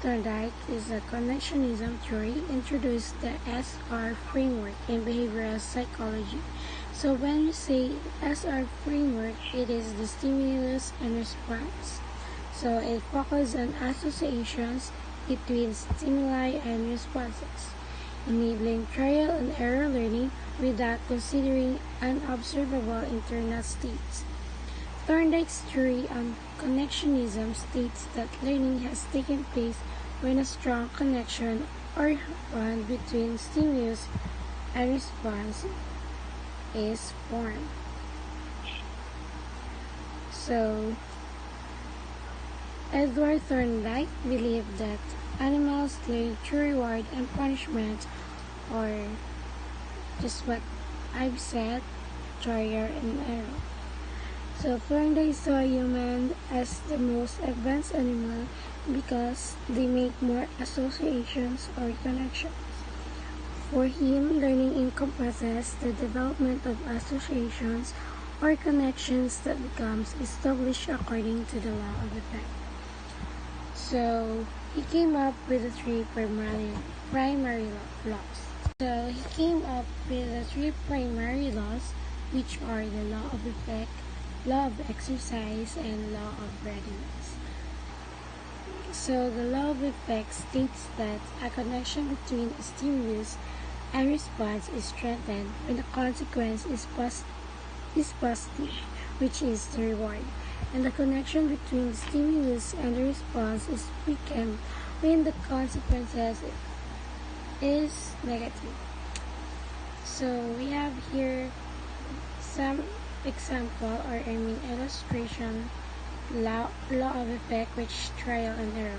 Thorndike is a connectionism theory, introduced the SR framework in behavioral psychology. So when we say SR framework, it is the stimulus and response. So it focuses on associations between stimuli and responses, enabling trial and error learning without considering unobservable internal states. Thorndike's theory on connectionism states that learning has taken place when a strong connection or bond between stimulus and response is formed. So, Edward Thorndike believed that animals learn through reward and punishment, or just what I've said, trial and error. So Thorndike saw humans as the most advanced animal because they make more associations or connections. For him, learning encompasses the development of associations or connections that becomes established according to the law of effect. So he came up with the three primary laws. So he came up with the three primary laws, which are the law of effect, law of exercise, and law of readiness. So the law of effect states that a connection between a stimulus and response is strengthened when the consequence is positive, which is the reward, and the connection between the stimulus and the response is weakened when the consequences is negative. So we have here some illustration, law of effect, which trial and error.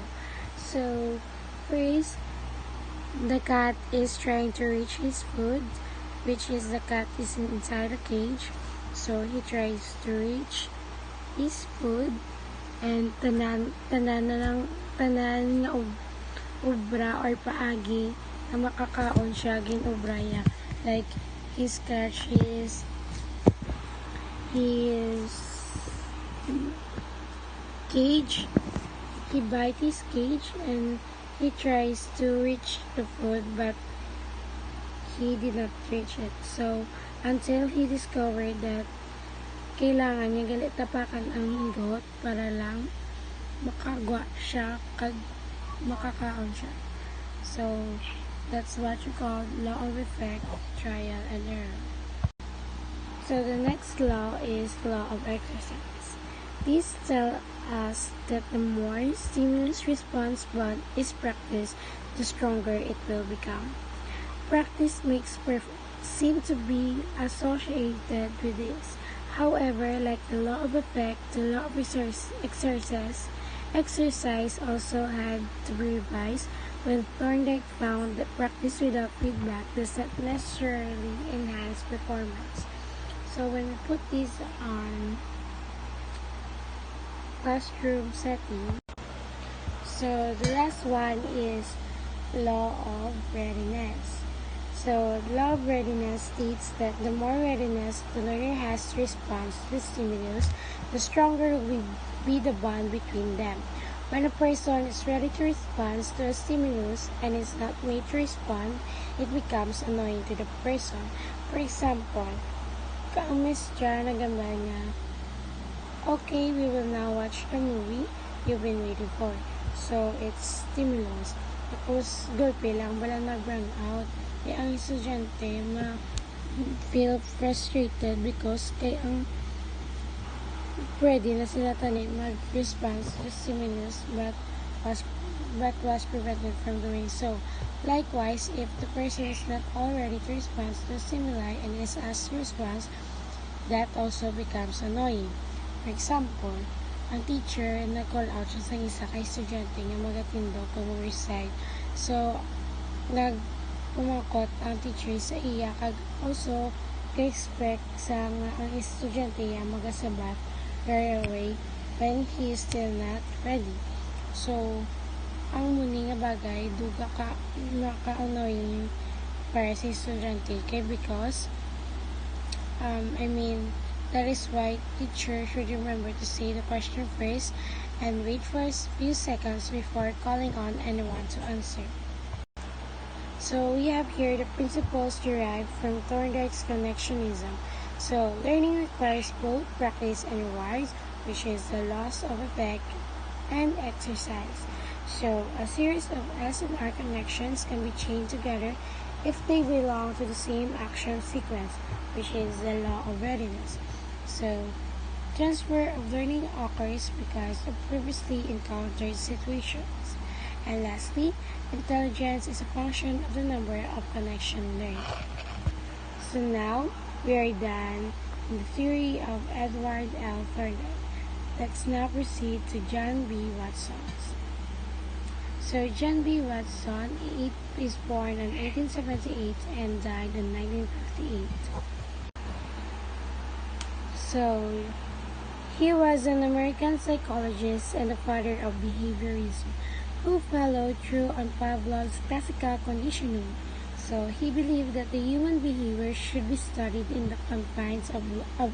So first, the cat is trying to reach his food, which is the cat is inside a cage. So he tries to reach his food, and tanan nga obra or paagi na makakaon siya ginubraya. Like he scratches his cage, he bites his cage, and he tries to reach the food, but he did not reach it. So until he discovered that kailangan niya gali tapakan ang hinggot para lang makagwa siya kag makakaon siya. So that's what you call law of effect, trial and error. So the next law is law of exercise. These tell us that the more stimulus-response bond is practiced, the stronger it will become. Practice makes perfect seem to be associated with this. However, like the law of effect, the law of exercise also had to be revised when Thorndike found that practice without feedback does not necessarily enhance performance. So when we put this on classroom setting, so the last one is law of readiness. So the law of readiness states that the more readiness the learner has to respond to the stimulus, the stronger will be the bond between them. When a person is ready to respond to a stimulus and is not made to respond, it becomes annoying to the person. For example, ang Miss Jan nagamba niya, okay, we will now watch the movie you've been waiting for. So it's stimulus. Tapos gulpe lang, walang nag-run out. Ang estudyante feel frustrated because kay ang ready na sila tani mag-response to stimulus but was prevented from doing so. Likewise, if the person is not all ready to respond to stimuli and is asked to respond, that also becomes annoying. For example, ang teacher nag-call out siya sa isa ka estudyante nga magatindog kung mag-recite. So, umakot ang teacher sa iya kag also expect sa ang estudyante niya magasabat right away when he is still not ready. So ang muni nga bagay duga ka para sa estudyante kay because That is why teachers should remember to say the question first and wait for a few seconds before calling on anyone to answer. So we have here the principles derived from Thorndike's connectionism. So learning requires both practice and rewards, which is the laws of effect and exercise. So a series of S and R connections can be chained together if they belong to the same action sequence, which is the law of readiness. So transfer of learning occurs because of previously encountered situations. And lastly, intelligence is a function of the number of connections learned. So now, we are done in the theory of Edward L. Thorndike. Let's now proceed to John B. Watson. So John B. Watson is born in 1878 and died in 1958. So he was an American psychologist and the father of behaviorism, who followed through on Pavlov's classical conditioning. So he believed that the human behavior should be studied in the confines of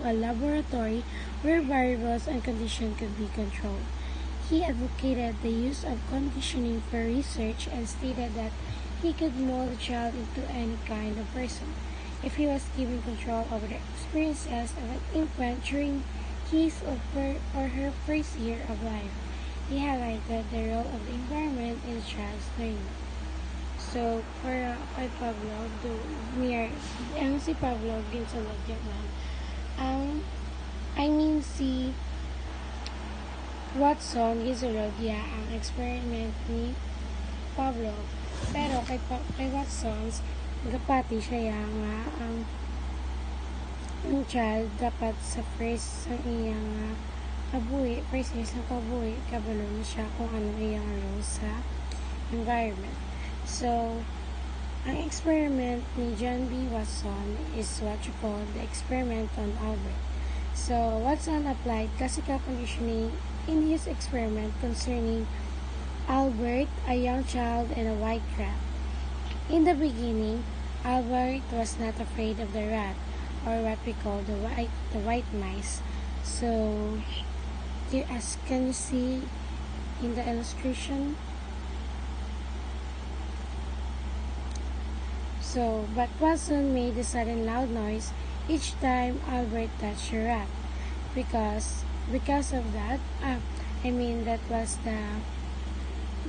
a laboratory where variables and conditions could be controlled. He advocated the use of conditioning for research and stated that he could mold a child into any kind of person if he was given control over the experiences of an infant during his or her first year of life. He highlighted the role of the environment in a child's learning. So, para kay Pavlov, si Pavlov ginsulod yan. Si Watson gisulod ang experiment ni Pavlov. Pero kay Watson, nagapati siya nga ang child dapat sa first sa iyang kabuhi, first years ng kabuhi, kabalo na siya kung ano iyang role sa environment. So, ang experiment ni John B. Watson is what you call the experiment on Albert. So, Watson applied classical conditioning in his experiment concerning Albert, a young child, and a white rat. In the beginning, Albert was not afraid of the rat, or what we call the white mice. So, as can you see in the illustration? So, but Watson made a sudden loud noise each time Albert touched the rat. Because of that, that was the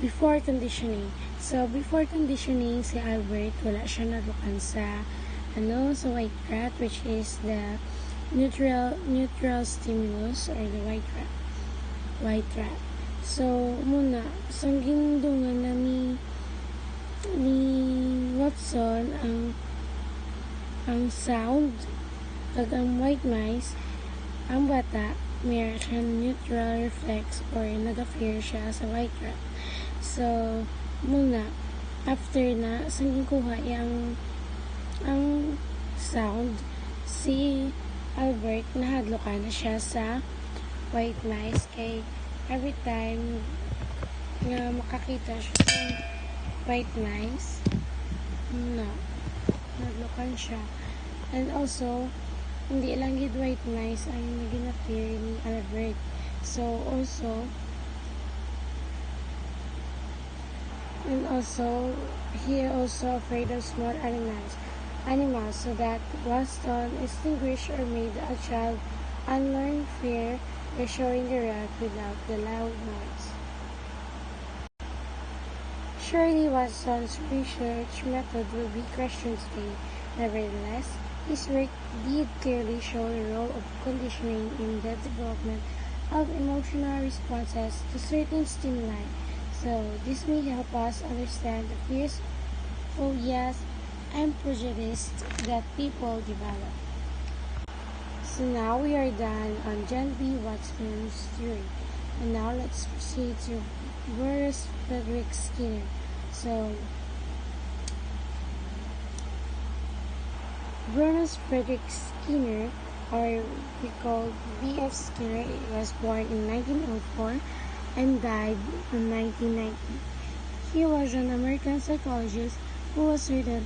before conditioning. So, before conditioning, si Albert, wala siya nadukan sa white rat, which is the neutral stimulus or the white rat. So, muna, sang ginundungan na ni Watson ang sound kag ang white mice, ang bata mayroon siyang neutral reflex or nag-fear siya sa white rat. So muna after na sang kuha ang sound, si Albert nahadlokan na siya sa white mice kay every time nga makakita siya sa white mice nahadlokan siya. And also hindi lang gid white mice ang naging-appear ni Albert. So he also afraid of small animals so that Watson extinguished or made a child unlearn fear by showing the rat without the loud noise. Surely Watson's research method will be questioned today. Nevertheless, his work did clearly show the role of conditioning in the development of emotional responses to certain stimuli. So, this may help us understand the fears, phobias, and prejudices that people develop. So now we are done on John B. Watson's theory. And now let's proceed to Boris Frederick Skinner. So, Boris Frederick Skinner, or we call B.F. Skinner, was born in 1904 and died in 1990. He was an American psychologist who asserted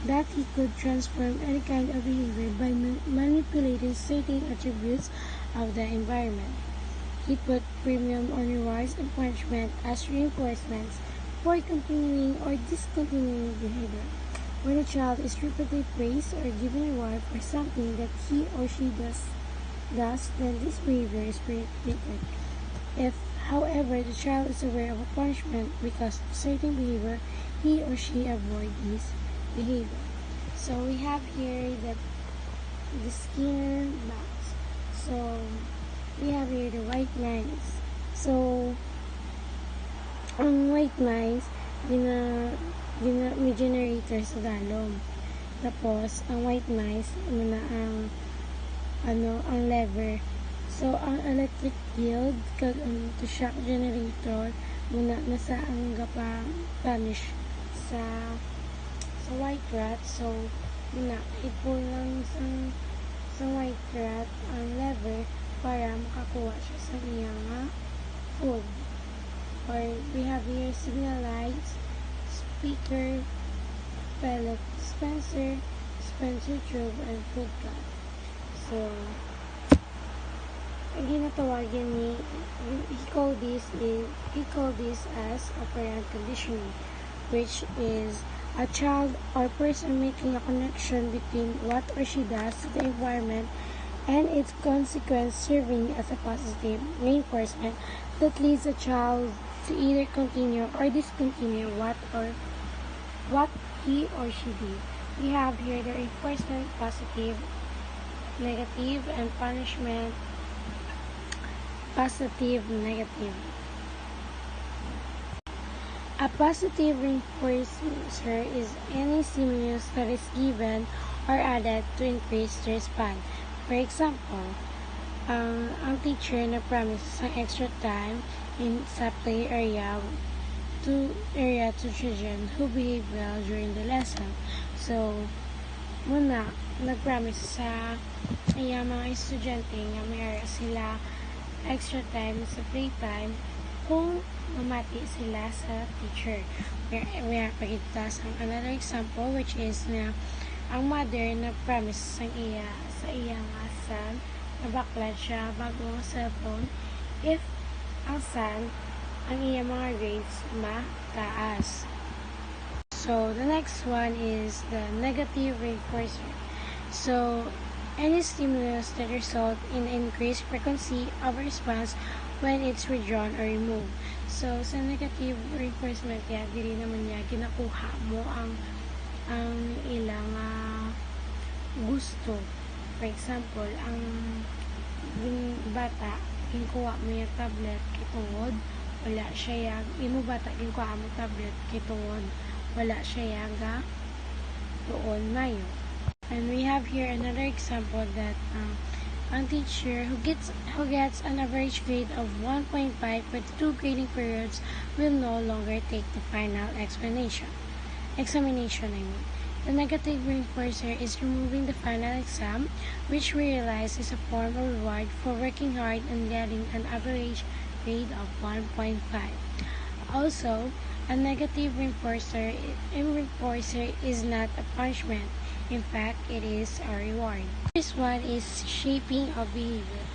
that he could transform any kind of behavior by manipulating certain attributes of the environment. He put premium on rewards and punishment as reinforcements for continuing or discontinuing behavior. When a child is repeatedly praised or given reward for something that he or she does, then this behavior is repeated. If, however, the child is aware of a punishment because of certain behavior, he or she avoids this behavior. So we have here the Skinner box. So we have here the white lines. So ang white lines, may generator sa dalom. Tapos, ang white lines, ang lever. So, ang electric field, kag ang shock generator, muna nasa ang punish sa white rat. So, muna, i-pull lang sa white rat ang lever para makakuha siya sa iyang food. Or, we have here signal lights, speaker, pellet dispenser, tube, and food cup. So, ang ginatawagan he called this as operant conditioning, which is a child or person making a connection between what or she does to the environment and its consequence, serving as a positive reinforcement that leads a child to either continue or discontinue what he or she did. We have here the reinforcement: positive, negative, and punishment: positive, negative. A positive reinforcer is any stimulus that is given or added to increase the response. For example, ang teacher na promises ang extra time sa play area to children who behave well during the lesson. So, muna, nag-promise sa mga estudyante nga mayroon sila extra time sa playtime kung mamati sila sa teacher. May pagkita sa another example, which is na ang mother nag-promise sa iyang son na baklad siya bago ang cellphone if ang son ang iyang mga grades mataas. So, the next one is the negative reinforcer. So, any stimulus that result in increased frequency of response when it's withdrawn or removed. So, sa negative reinforcement dili naman niya ginakuha mo ang ilang gusto. For example, ang bata ginkuha mo yung tablet kitungod wala siya imo bata ginkuha mo tablet kitungod wala siya doon mayo. And we have here another example that ang teacher who gets an average grade of 1.5 for 2 grading periods will no longer take the final examination. The negative reinforcer is removing the final exam, which we realize is a form of reward for working hard and getting an average grade of 1.5. Also, a negative reinforcer is not a punishment. In fact, it is a reward. This one is shaping of behavior.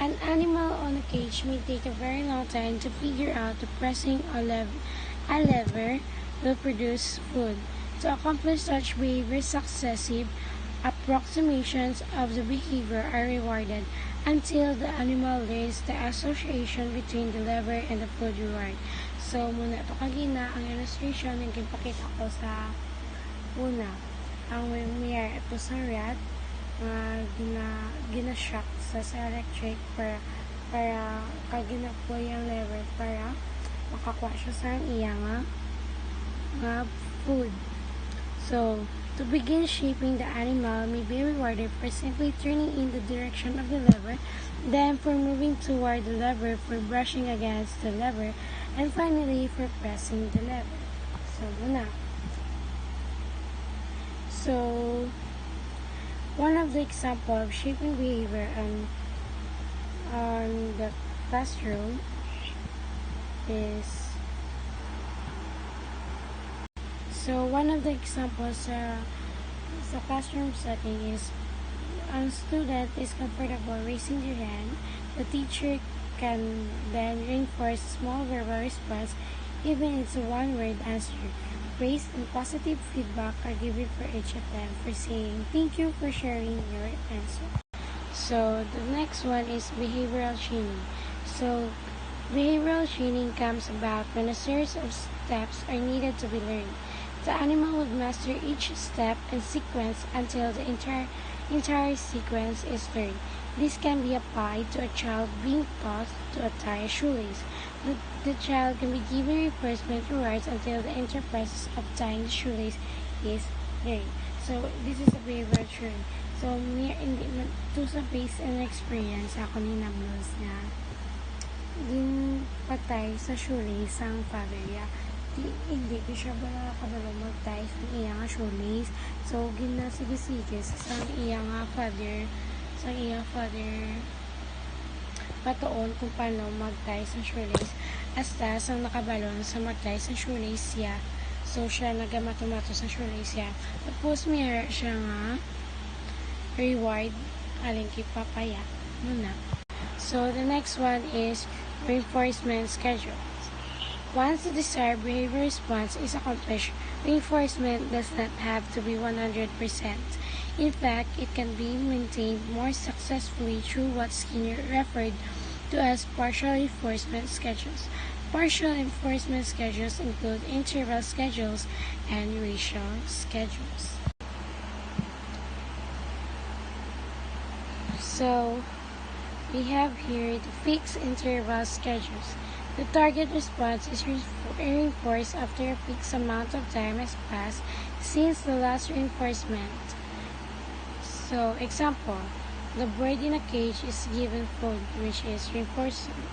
An animal on a cage may take a very long time to figure out that pressing a lever will produce food. To accomplish such behavior, successive approximations of the behavior are rewarded until the animal learns the association between the lever and the food reward. So, muna ito kagina ang illustration ng ginpakita ko sa una. Ang mayar ito sa rat gina-shock sa electric para kagina po yung lever para makakuha siya sa iyang food. So, to begin shaping the animal may be rewarded for simply turning in the direction of the lever, then for moving toward the lever, for brushing against the lever, and finally for pressing the lever. So, muna. So, one of the example of shaping behavior on the classroom is So one of the examples sa classroom setting is a student is comfortable raising their hand. The teacher can then reinforce small verbal response, even it's a one-word answer. Praise and positive feedback are given for each of them for saying thank you for sharing your answer. So the next one is behavioral training. So behavioral training comes about when a series of steps are needed to be learned. The animal would master each step and sequence until the entire sequence is learned. This can be applied to a child being taught to tie a shoelace. The child can be given reinforcement rewards until the enterprise of tying the shoelace is learned. So this is a behavioral training. So hindi to sa base and experience ako ni Nablos nga din patay sa shoelace ang father niya. Hindi ko siya ba nakakabalo magtay sa iya nga shoelace. So ginasigisige sa iya nga father patuon kung paano magtay sa shoelace. Hasta sa nakabalon sa magtay sa shoelace siya. So siya nagamato-mato sa shoelace siya. Tapos mayroon siya nga reward aling kay papaya muna. So the next one is reinforcement schedule. Once the desired behavior response is accomplished, reinforcement does not have to be 100%. In fact, it can be maintained more successfully through what Skinner referred to as partial reinforcement schedules. Partial reinforcement schedules include interval schedules and ratio schedules. So, we have here the fixed interval schedules. The target response is reinforced after a fixed amount of time has passed since the last reinforcement. So, example, the bird in a cage is given food, which is reinforcement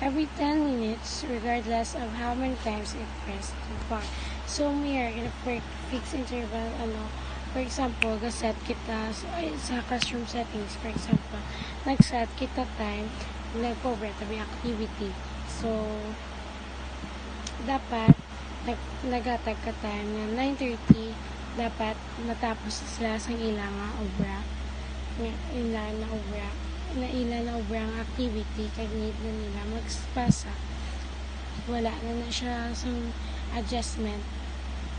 every 10 minutes, regardless of how many times it pressed too far. So, we are in a fixed interval, for example, gaset kita sa classroom settings, for example, nag-set kita time, nag-cover tabi activity. So, dapat, nagatag ka time na 9:30, dapat natapos sila sa ilang obra. Ilan na obra ang activity, kag need na nila magpasa. Wala na siya sa adjustment.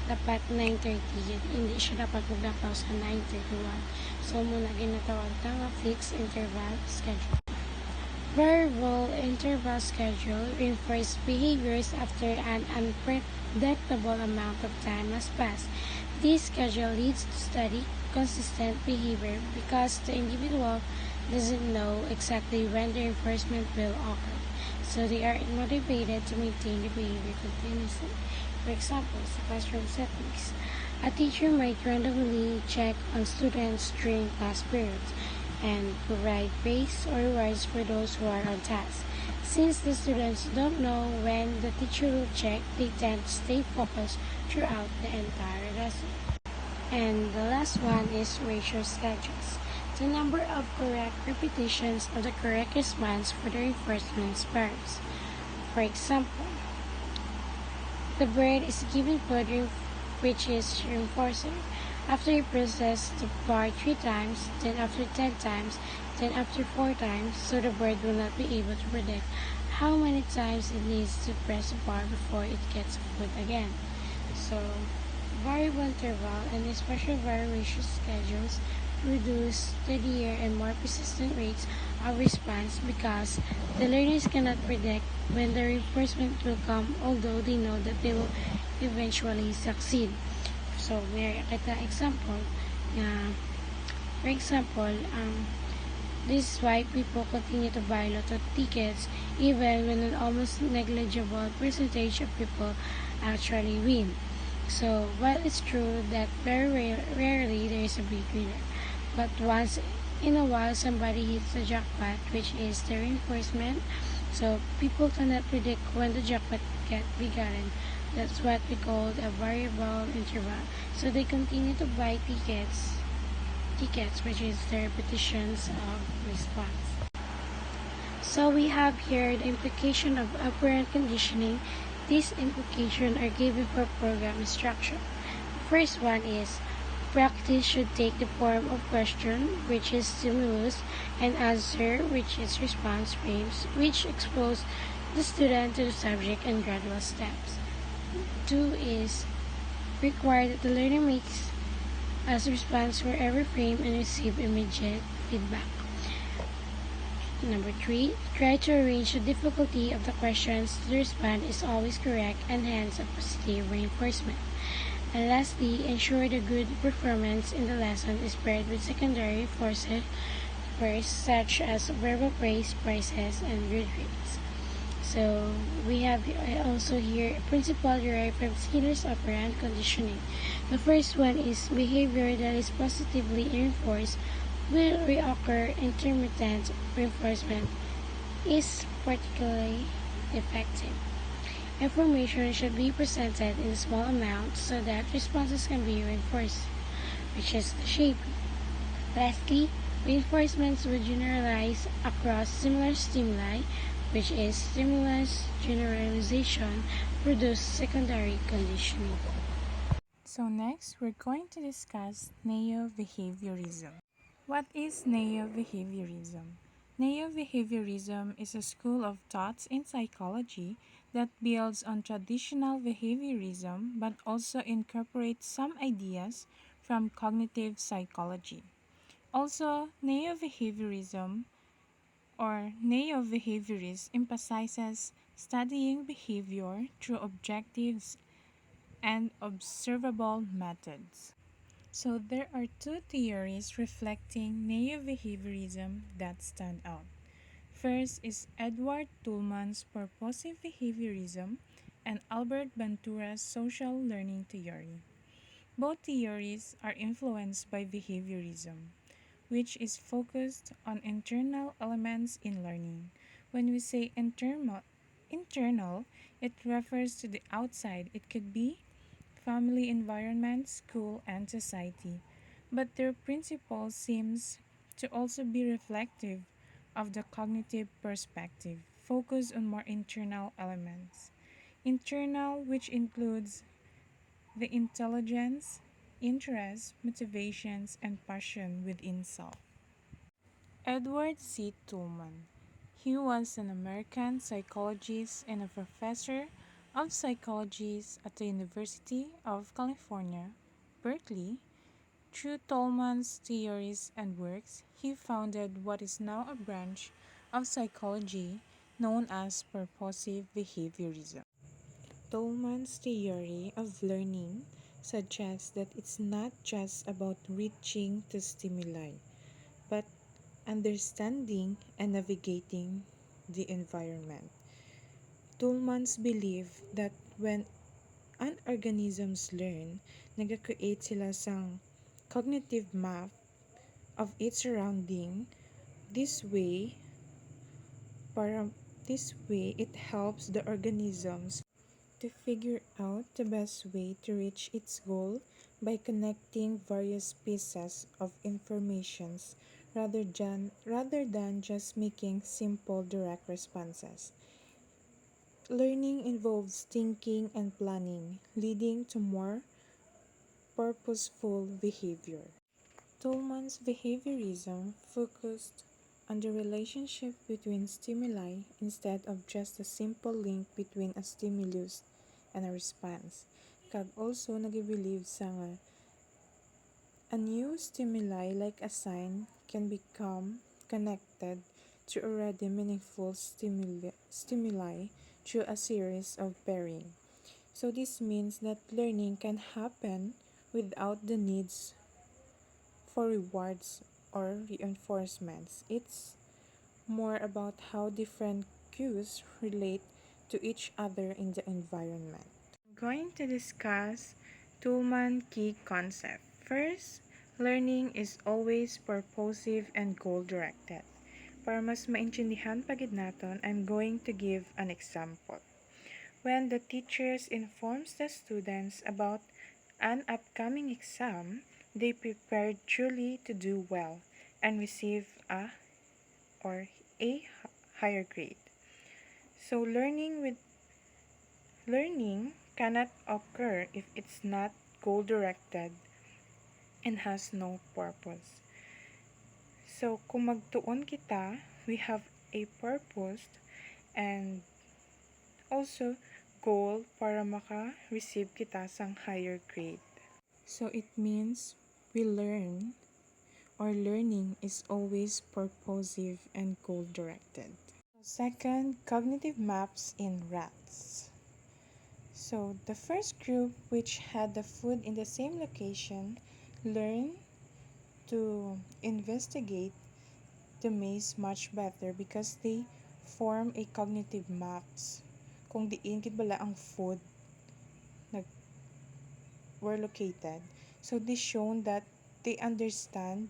Dapat 9:30, hindi siya dapat magdapaw sa 9:31. So, muna ginatawag na fixed interval schedule. Variable interval schedule reinforces behaviors after an unpredictable amount of time has passed. This schedule leads to steady, consistent behavior because the individual doesn't know exactly when the reinforcement will occur. So they are motivated to maintain the behavior continuously. For example, sa classroom settings, a teacher might randomly check on students during class periods and provide praise or rewards for those who are on task. Since the students don't know when the teacher will check, they tend to stay focused throughout the entire lesson. And the last one is ratio schedules. The number of correct repetitions of the correct response for the reinforcement varies. For example, the bird is given food which is reinforcing. After he presses the bar 3 times, then after 10 times, then after 4 times, so the bird will not be able to predict how many times it needs to press the bar before it gets food again. So, variable interval and especially variation schedules produce steadier and more persistent rates of response because the learners cannot predict when the reinforcement will come, although they know that they will eventually succeed. So, may kita example for example, this is why people continue to buy lotto tickets even when an almost negligible percentage of people actually win. So, while it's true that very rarely there is a big winner, but once in a while somebody hits the jackpot, which is the reinforcement. So, people cannot predict when the jackpot can be gotten. That's what we call a variable interval. So, they continue to buy tickets, which is the repetitions of response. So, we have here the implication of operant conditioning. These implications are given for program instruction. first one is practice should take the form of question, which is stimulus, and answer, which is response frames, which expose the student to the subject and gradual steps. 2 is require that the learner makes as response for every frame and receive immediate feedback. Number 3, try to arrange the difficulty of the questions to the respond is always correct and hence a positive reinforcement. And lastly, ensure the good performance in the lesson is paired with secondary forces such as verbal praise, prizes, and good grades. So we have also here a principle derived from Skinner's operant conditioning. The first one is behavior that is positively reinforced will reoccur. Intermittent reinforcement is particularly effective. Information should be presented in small amounts so that responses can be reinforced, which is the shaping. Lastly, reinforcements will generalize across similar stimuli, which is stimulus generalization, produce secondary conditioning. So next, we're going to discuss neo-behaviorism. What is neo-behaviorism? Neo-behaviorism is a school of thoughts in psychology that builds on traditional behaviorism but also incorporates some ideas from cognitive psychology. Also, neo-behaviorism or neo-behaviorist emphasizes studying behavior through objectives and observable methods. So there are two theories reflecting neo-behaviorism that stand out. First is Edward Tullman's purposive behaviorism and Albert Bandura's social learning theory. Both theories are influenced by behaviorism, which is focused on internal elements in learning. When we say internal, it refers to the outside. It could be family environment, school, and society. But their principle seems to also be reflective of the cognitive perspective, focused on more internal elements. Internal, which includes the intelligence, interests, motivations, and passion within self. Edward C. Tullman. He was an American psychologist and a professor of psychology at the University of California, Berkeley. Through Tullman's theories and works, he founded what is now a branch of psychology known as purposive behaviorism. Tullman's theory of learning suggests that it's not just about reaching the stimuli, but understanding and navigating the environment. Tullman's belief that when an organisms learn, nag-create sila sang cognitive map of its surrounding. This way, para this way it helps the organisms to figure out the best way to reach its goal by connecting various pieces of informations rather than just making simple direct responses. Learning involves thinking and planning, leading to more purposeful behavior. Tolman's behaviorism focused on the relationship between stimuli instead of just a simple link between a stimulus and a response. Kag also nag-believe sa nga a new stimuli like a sign can become connected to already meaningful stimuli through a series of pairing. So this means that learning can happen without the needs for rewards or reinforcements. It's more about how different cues relate to each other in the environment. I'm going to discuss Toolman key concept. First, learning is always purposive and goal-directed. Para mas maintindihan pagid naton, I'm going to give an example. When the teachers informs the students about an upcoming exam, they prepared truly to do well and receive a or a higher grade. So learning cannot occur if it's not goal-directed and has no purpose. So, kung magtuon kita, we have a purpose and also goal para maka-receive kita sang higher grade. So, it means we learn or learning is always purposive and goal-directed. Second, cognitive maps in rats. So, the first group, which had the food in the same location, learned to investigate the maze much better because they form a cognitive maps. Kung diin gid bala ang food nag were located. So, this shown that they understand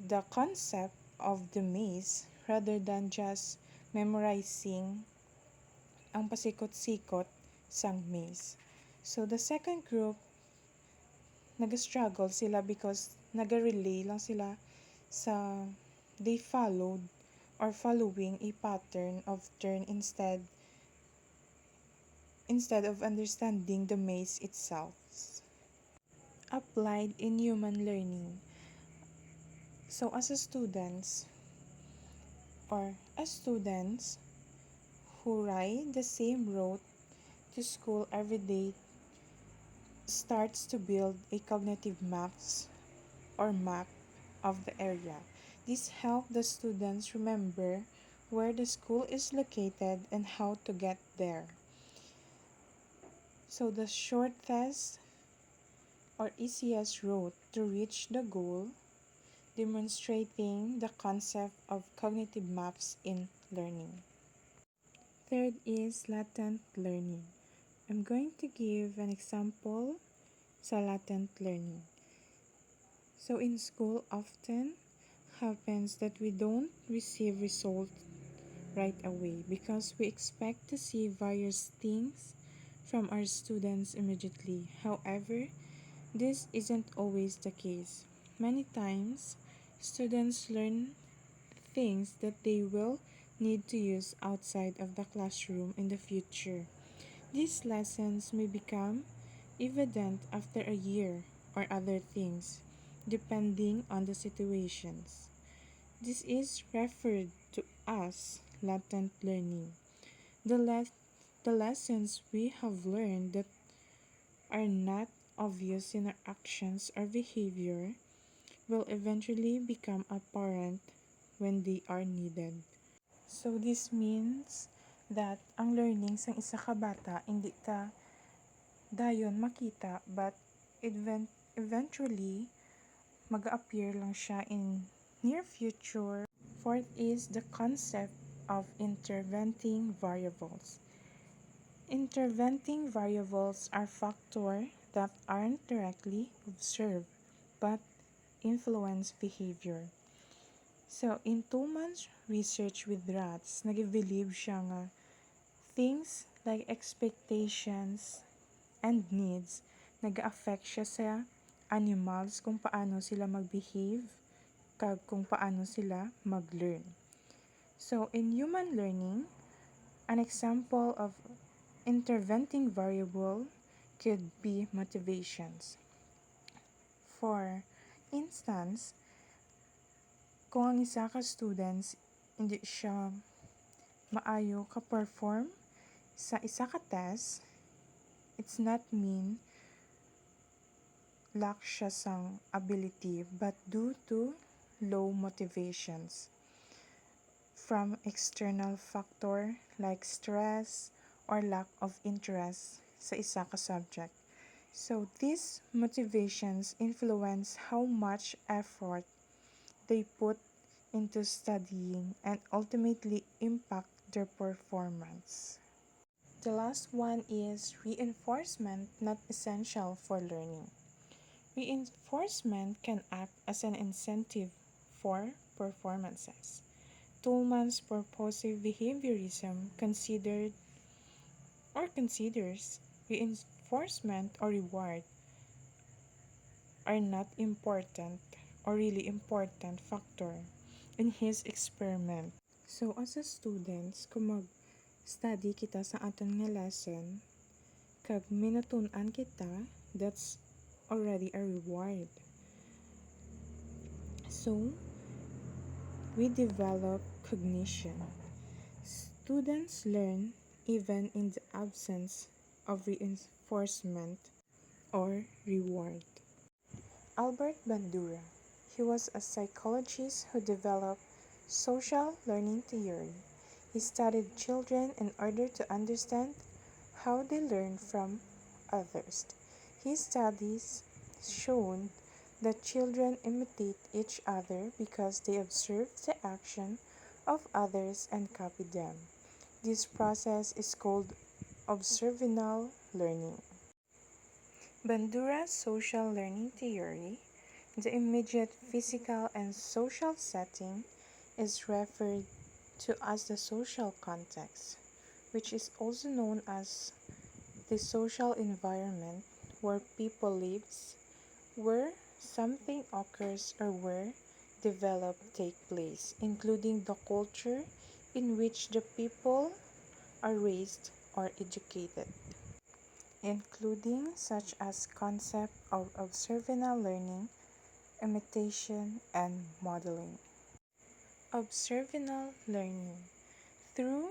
the concept of the maze rather than just memorizing ang pasikot-sikot sang maze. So, the second group, nag-struggle sila because nag-relay lang sila sa they followed or following a pattern of turn instead of understanding the maze itself. Applied in human learning. So, as students who ride the same road to school every day starts to build a cognitive maps or map of the area. This helps the students remember where the school is located and how to get there. So the shortest or easiest route to reach the goal, demonstrating the concept of cognitive maps in learning. Third is latent learning. I'm going to give an example sa latent learning. So in school, often happens that we don't receive results right away because we expect to see various things from our students immediately. However, this isn't always the case. Many times, students learn things that they will need to use outside of the classroom in the future. These lessons may become evident after a year or other things, depending on the situations. This is referred to as latent learning. The lessons we have learned that are not obvious in our actions or behavior will eventually become apparent when they are needed. So this means that ang learning sang isa ka bata hindi ta dayon makita but eventually mag-appear lang siya in near future. Fourth is the concept of interventing variables. Interventing variables are factors that aren't directly observed but influence behavior. So, in 2 months research with rats, nag-believe siya nga things like expectations and needs nag-affect siya sa animals kung paano sila mag-behave kag kung paano sila mag-learn. So, in human learning, an example of interventing variable could be motivations. For instance, kung ang isa ka students hindi siya maayo ka-perform sa isa ka test, it's not mean lack siya sang ability but due to low motivations from external factor like stress or lack of interest sa isa ka subject. So these motivations influence how much effort they put into studying and ultimately impact their performance. The last one is reinforcement not essential for learning. Reinforcement can act as an incentive for performances. Toulmin's purposive behaviorism considers reinforcement or reward are not important or really important factor in his experiment. So as a students, kung mag-study kita sa aton nga lesson, kag minatun-an kita, that's already a reward. So, we develop cognition. Students learn even in the absence of reinforcement or reward. Albert Bandura, he was a psychologist who developed social learning theory. He studied children in order to understand how they learn from others. His studies showed that children imitate each other because they observe the action of others and copy them. This process is called observational learning. Bandura's social learning theory, the immediate physical and social setting, is referred to as the social context, which is also known as the social environment where people live, where something occurs or where develop take place, including the culture in which the people are raised or educated, including such as concept of observational learning, imitation, and modeling. Observational learning. Through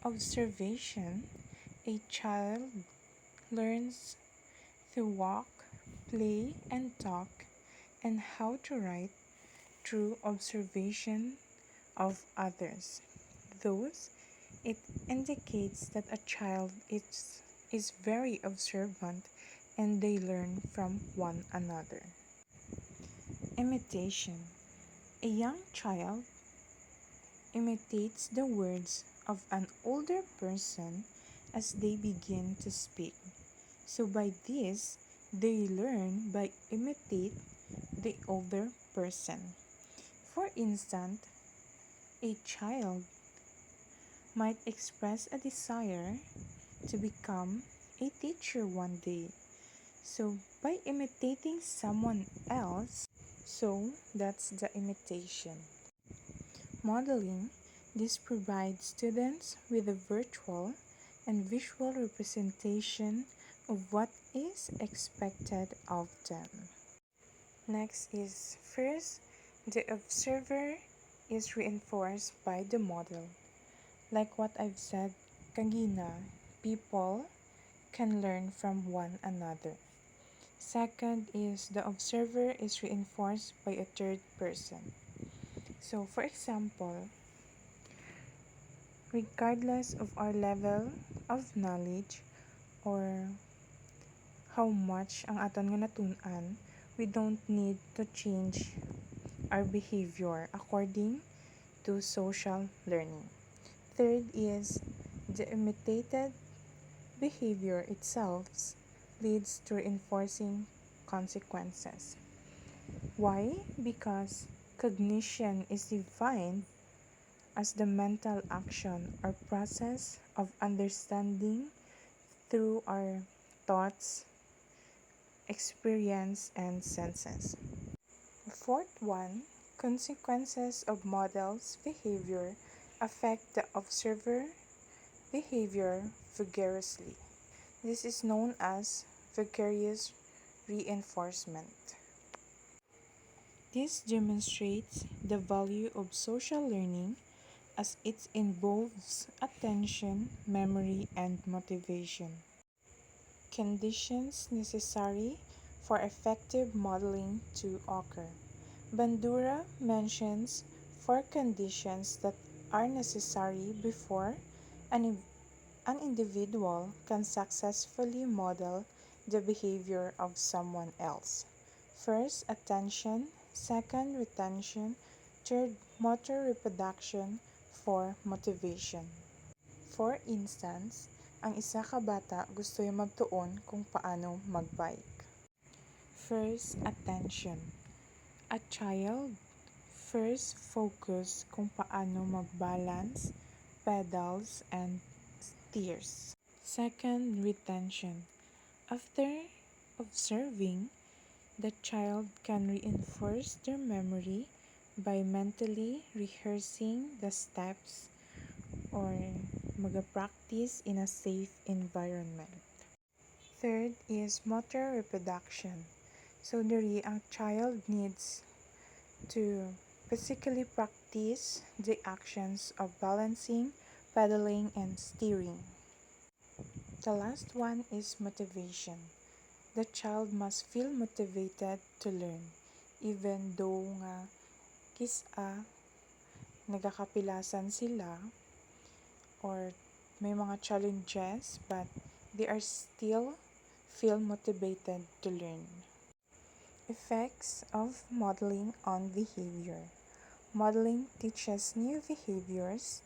observation, a child learns to walk, play, and talk, and how to write through observation of others. Thus, it indicates that a child is very observant and they learn from one another. Imitation. A young child imitates the words of an older person as they begin to speak. So by this, they learn by imitate the older person. For instance, a child might express a desire to become a teacher one day. So by imitating someone else, so that's the imitation. Modeling, this provides students with a virtual and visual representation of what is expected of them. Next is first, the observer is reinforced by the model. Like what I've said kanina, people can learn from one another. Second is the observer is reinforced by a third person. So for example, regardless of our level of knowledge or how much ang aton nga natun-an, we don't need to change our behavior according to social learning. Third is the imitated behavior itself leads to reinforcing consequences. Why? Because cognition is defined as the mental action or process of understanding through our thoughts, experience, and senses. Fourth one, consequences of models' behavior affect the observer behavior vigorously. This is known as vicarious reinforcement. This demonstrates the value of social learning as it involves attention, memory, and motivation. Conditions necessary for effective modeling to occur. Bandura mentions four conditions that are necessary before an individual can successfully model the behavior of someone else. First, attention. Second, retention. Third, motor reproduction. Four, motivation. For instance, ang isa ka bata gusto yung magtuon kung paano magbike. First, attention. A child first focus kung paano magbalance, pedals, and steers. Second, retention. After observing, the child can reinforce their memory by mentally rehearsing the steps or mag-practice in a safe environment. Third is motor reproduction. A child needs to physically practice the actions of balancing, pedaling, and steering. The last one is motivation. The child must feel motivated to learn, even though nga nagakapilasan sila or may mga challenges, but they are still feel motivated to learn. Effects of modeling on behavior. Modeling teaches new behaviors.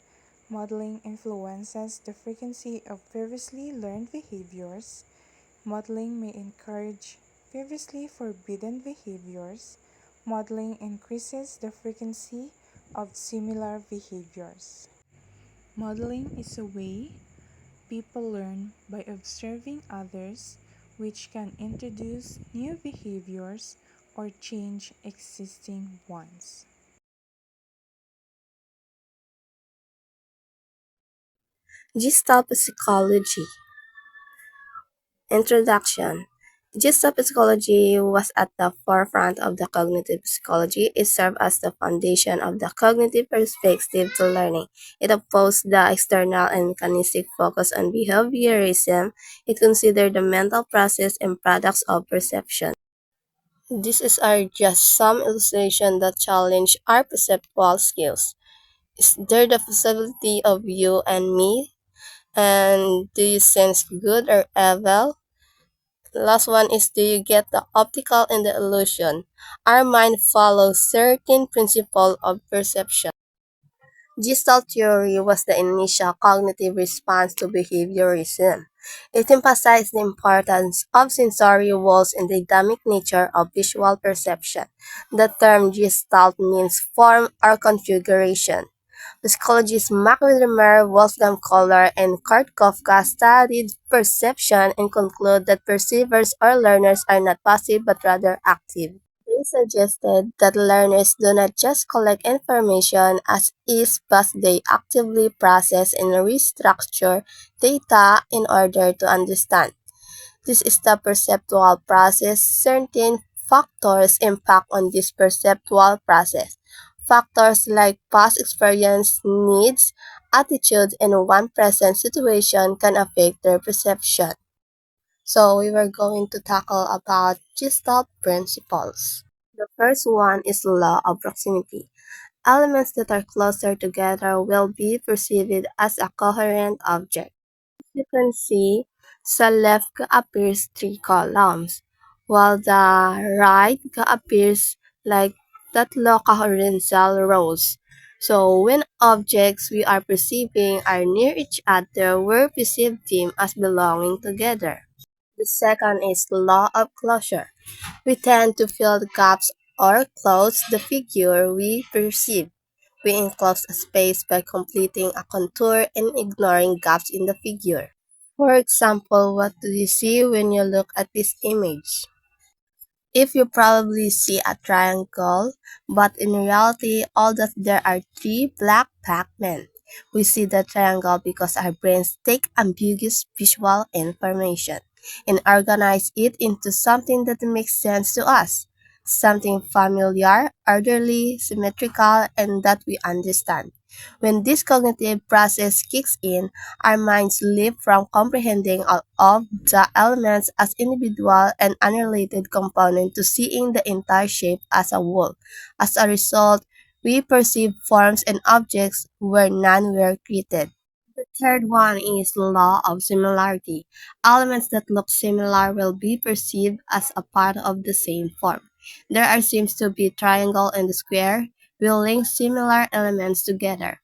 Modeling influences the frequency of previously learned behaviors. Modeling may encourage previously forbidden behaviors. Modeling increases the frequency of similar behaviors. Modeling is a way people learn by observing others, which can introduce new behaviors or change existing ones. Gestalt psychology. Introduction. Gestalt psychology was at the forefront of the cognitive psychology. It served as the foundation of the cognitive perspective to learning. It opposed the external and mechanistic focus on behaviorism. It considered the mental process and products of perception. These are just some illustrations that challenge our perceptual skills. Is there the possibility of you and me? And do you sense good or evil? Last one is, do you get the optical and the illusion? Our mind follows certain principle of perception. Gestalt theory was the initial cognitive response to behaviorism. It emphasized the importance of sensory walls and the dynamic nature of visual perception. The term Gestalt means form or configuration. The psychologists Max Widermer, Wolfgang Kohler, and Kurt Kafka studied perception and conclude that perceivers or learners are not passive but rather active. They suggested that learners do not just collect information as is, but they actively process and restructure data in order to understand. This is the perceptual process. Certain factors impact on this perceptual process. Factors like past experience, needs, attitude, and one present situation can affect their perception. So we were going to tackle about Gestalt principles. The first one is law of proximity. Elements that are closer together will be perceived as a coherent object. You can see sa left appears three columns, while the right appears like tatlo horizontal rows. So when objects we are perceiving are near each other, we perceive them as belonging together. The second is law of closure. We tend to fill the gaps or close the figure we perceive. We enclose a space by completing a contour and ignoring gaps in the figure. For example, what do you see when you look at this image? If you probably see a triangle, but in reality, all that there are three black Pac-Men. We see the triangle because our brains take ambiguous visual information and organize it into something that makes sense to us, something familiar, orderly, symmetrical, and that we understand. When this cognitive process kicks in, our minds leap from comprehending all of the elements as individual and unrelated components to seeing the entire shape as a whole. As a result, we perceive forms and objects where none were created. The third one is law of similarity. Elements that look similar will be perceived as a part of the same form. There are seems to be triangle and square will link similar elements together.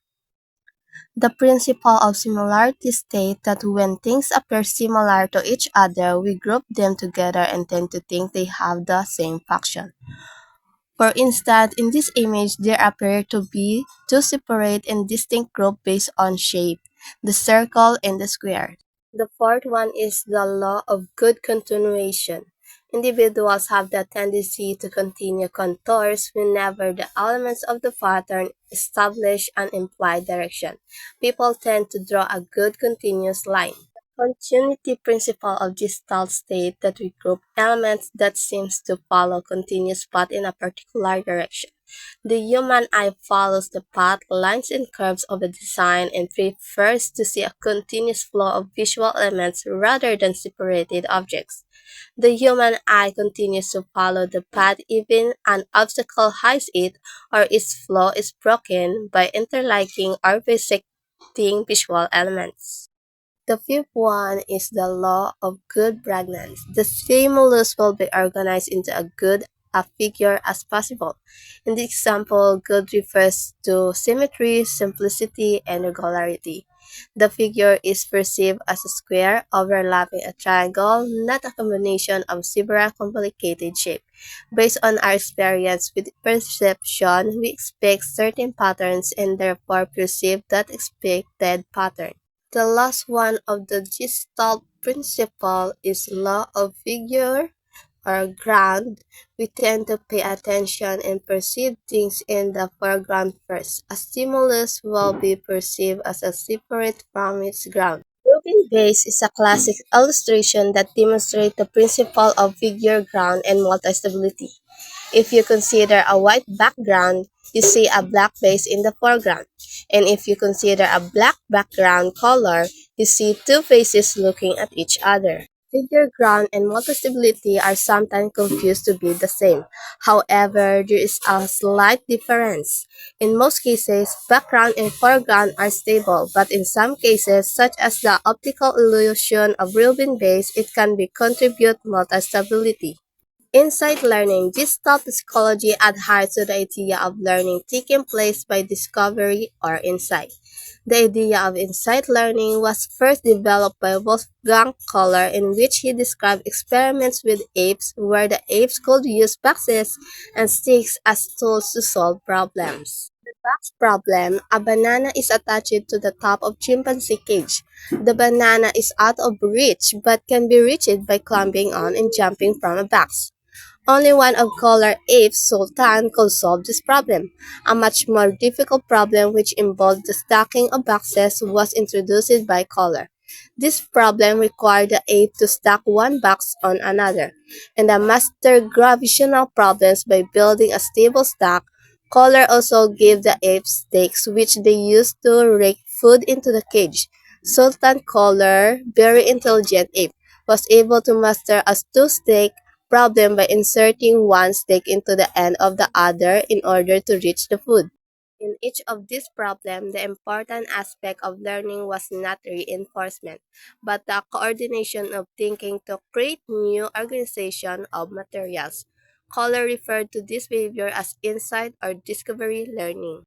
The principle of similarity states that when things appear similar to each other, we group them together and tend to think they have the same function. For instance, in this image, there appear to be two separate and distinct groups based on shape, the circle and the square. The fourth one is the law of good continuation. Individuals have the tendency to continue contours whenever the elements of the pattern establish an implied direction. People tend to draw a good continuous line. Continuity principle of Gestalt state that we group elements that seems to follow continuous path in a particular direction. The human eye follows the path, lines and curves of the design and prefers to see a continuous flow of visual elements rather than separated objects. The human eye continues to follow the path even an obstacle hides it or its flow is broken by interlinking or bisecting visual elements. The fifth one is the law of good pregnancy. The stimulus will be organized into a good a figure as possible. In the example, good refers to symmetry, simplicity, and regularity. The figure is perceived as a square overlapping a triangle, not a combination of several complicated shapes. Based on our experience with perception, we expect certain patterns and therefore perceive that expected pattern. The last one of the Gestalt principle is law of figure or ground. We tend to pay attention and perceive things in the foreground first. A stimulus will be perceived as a separate from its ground. Rubin base is a classic illustration that demonstrates the principle of figure ground and multi-stability. If you consider a white background, you see a black base in the foreground. And if you consider a black background color, you see two faces looking at each other. Figure ground and multiplicity are sometimes confused to be the same. However, there is a slight difference. In most cases, background and foreground are stable, but in some cases, such as the optical illusion of Rubin base, it can be contribute multi-stability. Insight learning. This top psychology adheres to the idea of learning taking place by discovery or insight. The idea of insight learning was first developed by Wolfgang Kohler, in which he described experiments with apes where the apes could use boxes and sticks as tools to solve problems. The box problem, a banana is attached to the top of chimpanzee cage. The banana is out of reach but can be reached by climbing on and jumping from a box. Only one of Collar Apes, Sultan, could solve this problem. A much more difficult problem which involved the stacking of boxes was introduced by Collar. This problem required the ape to stack one box on another, and the master gravitational problems by building a stable stack. Collar also gave the apes stakes which they used to rake food into the cage. Sultan Collar, very intelligent ape, was able to master a two-stake problem by inserting one stick into the end of the other in order to reach the food. In each of these problems, the important aspect of learning was not reinforcement, but the coordination of thinking to create new organization of materials. Kohler referred to this behavior as insight or discovery learning.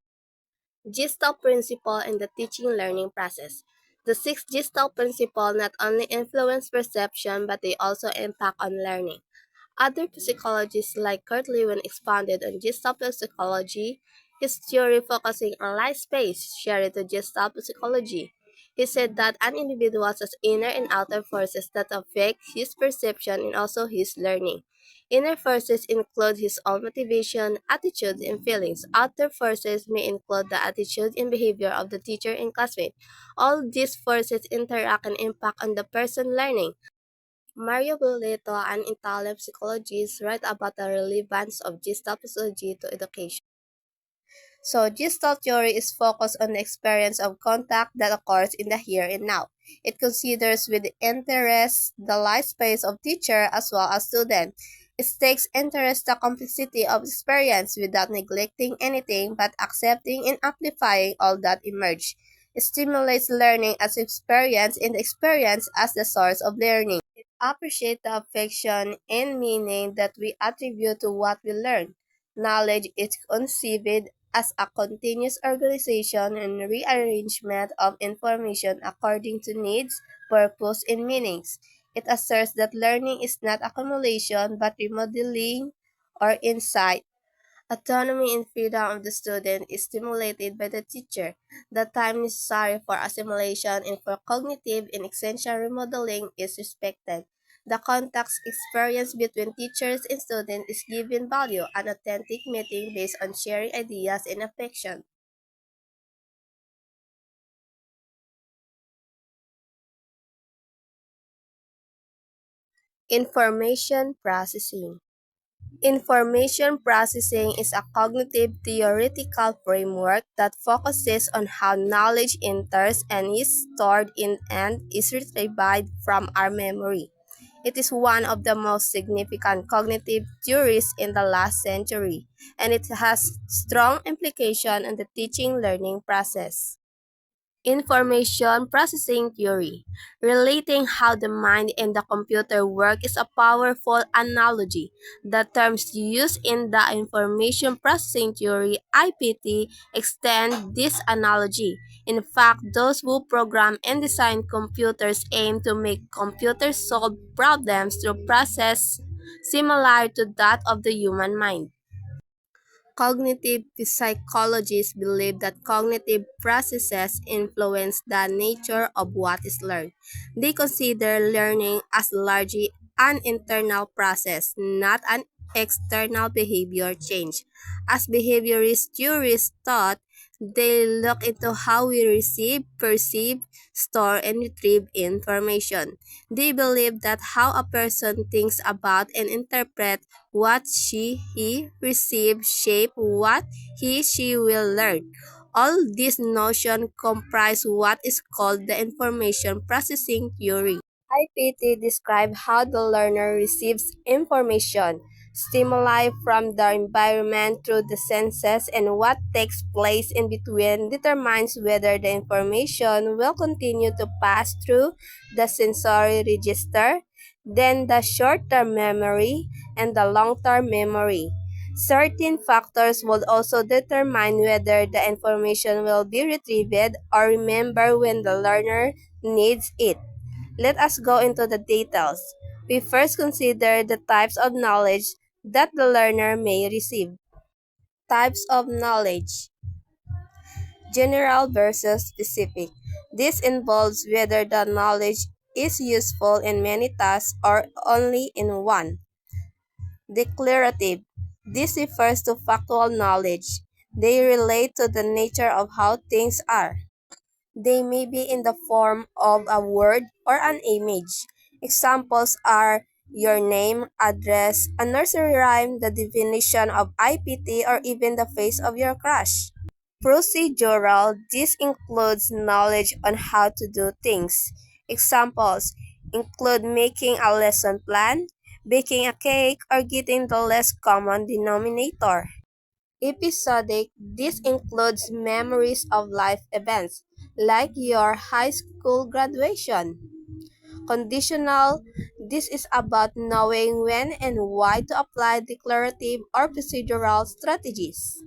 Gestalt principle in the teaching learning process. The six Gestalt principle not only influence perception but they also impact on learning. Other psychologists like Kurt Lewin expanded on Gestalt psychology, his theory focusing on life space shared to Gestalt psychology. He said that an individual has inner and outer forces that affect his perception and also his learning. Inner forces include his own motivation, attitudes, and feelings. Outer forces may include the attitude and behavior of the teacher and classmate. All these forces interact and impact on the person learning. Mario Bulletto, an Italian psychologist, wrote about the relevance of Gestalt psychology to education. So, Gestalt theory is focused on the experience of contact that occurs in the here and now. It considers with interest the life space of teacher as well as student. It takes interest the complexity of experience without neglecting anything but accepting and amplifying all that emerge. It stimulates learning as experience and experience as the source of learning. Appreciate the affection and meaning that we attribute to what we learn. Knowledge is conceived as a continuous organization and rearrangement of information according to needs, purpose, and meanings. It asserts that learning is not accumulation but remodeling or insight. Autonomy and freedom of the student is stimulated by the teacher. The time necessary for assimilation and for cognitive and essential remodeling is respected. The contact experience between teachers and students is given value, an authentic meeting based on sharing ideas and affection. Information processing. Information processing is a cognitive theoretical framework that focuses on how knowledge enters and is stored in and is retrieved from our memory. It is one of the most significant cognitive theories in the last century, and it has strong implication on the teaching learning process. Information processing theory, relating how the mind and the computer work, is a powerful analogy. The terms used in the information processing theory (IPT) extend this analogy. In fact, those who program and design computers aim to make computers solve problems through process similar to that of the human mind. Cognitive psychologists believe that cognitive processes influence the nature of what is learned. They consider learning as largely an internal process, not an external behavior change. As behaviorist theorists thought, they look into how we receive, perceive, store, and retrieve information. They believe that how a person thinks about and interprets what he receives shape what she will learn. All these notions comprise what is called the information processing theory. IPT describes how the learner receives information, stimuli from the environment through the senses, and what takes place in between determines whether the information will continue to pass through the sensory register, then the short-term memory, and the long-term memory. Certain factors will also determine whether the information will be retrieved or remembered when the learner needs it. Let us go into the details. We first consider the types of knowledge that the learner may receive. Types of knowledge: general versus specific. This involves whether the knowledge is useful in many tasks or only in one. Declarative. This refers to factual knowledge. They relate to the nature of how things are. They may be in the form of a word or an image. Examples are your name, address, a nursery rhyme, the definition of IPT, or even the face of your crush. Procedural. This includes knowledge on how to do things. Examples include making a lesson plan, baking a cake, or getting the less common denominator. Episodic. This includes memories of life events, like your high school graduation. Conditional. This is about knowing when and why to apply declarative or procedural strategies.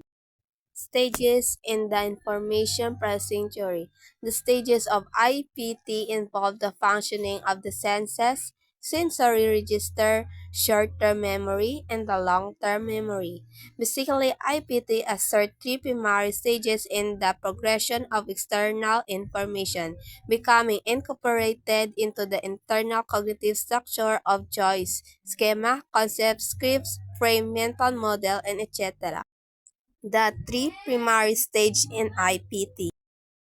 Stages in the information processing theory. The stages of IPT involve the functioning of the senses, sensory register, short-term memory, and the long-term memory. Basically, IPT asserts three primary stages in the progression of external information, becoming incorporated into the internal cognitive structure of choice, schema, concept, scripts, frame, mental model, and etc. The three primary stages in IPT.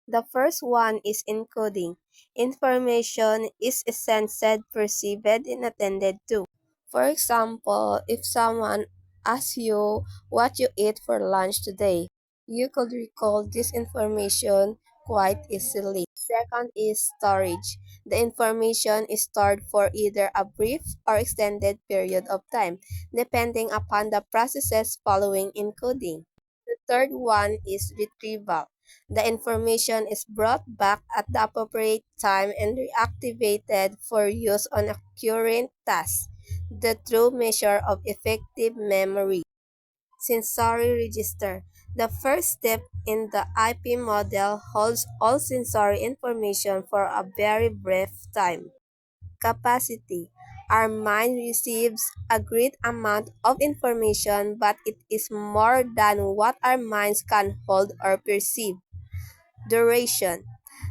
The first one is encoding. Information is sensed, perceived, and attended to. For example, if someone asks you what you ate for lunch today, you could recall this information quite easily. Second is storage. The information is stored for either a brief or extended period of time, depending upon the processes following encoding. The third one is retrieval. The information is brought back at the appropriate time and reactivated for use on a current task, the true measure of effective memory. Sensory register. The first step in the IP model holds all sensory information for a very brief time. Capacity. Our mind receives a great amount of information, but it is more than what our minds can hold or perceive. Duration.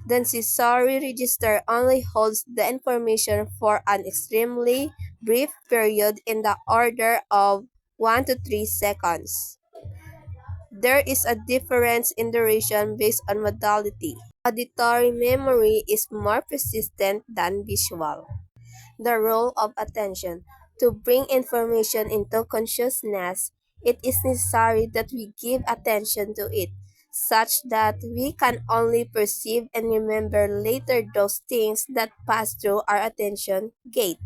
The sensory register only holds the information for an extremely brief period in the order of 1 to 3 seconds. There is a difference in duration based on modality. Auditory memory is more persistent than visual. The role of attention. To bring information into consciousness, it is necessary that we give attention to it, such that we can only perceive and remember later those things that pass through our attention gate.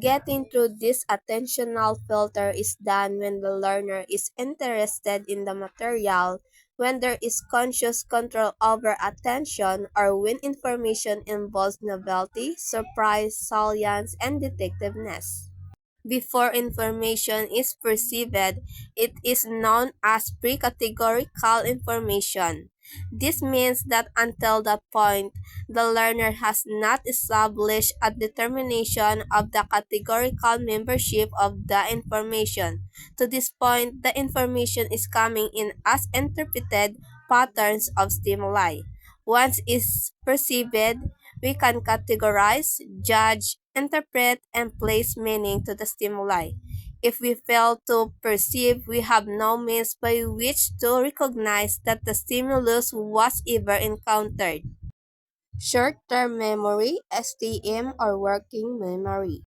Getting through this attentional filter is done when the learner is interested in the material, when there is conscious control over attention, or when information involves novelty, surprise, salience, and detectiveness. Before information is perceived, it is known as pre-categorical information. This means that until that point, the learner has not established a determination of the categorical membership of the information. To this point, the information is coming in as interpreted patterns of stimuli. Once is perceived, we can categorize, judge, interpret, and place meaning to the stimuli. If we fail to perceive, we have no means by which to recognize that the stimulus was ever encountered. Short-term memory, STM, or working memory.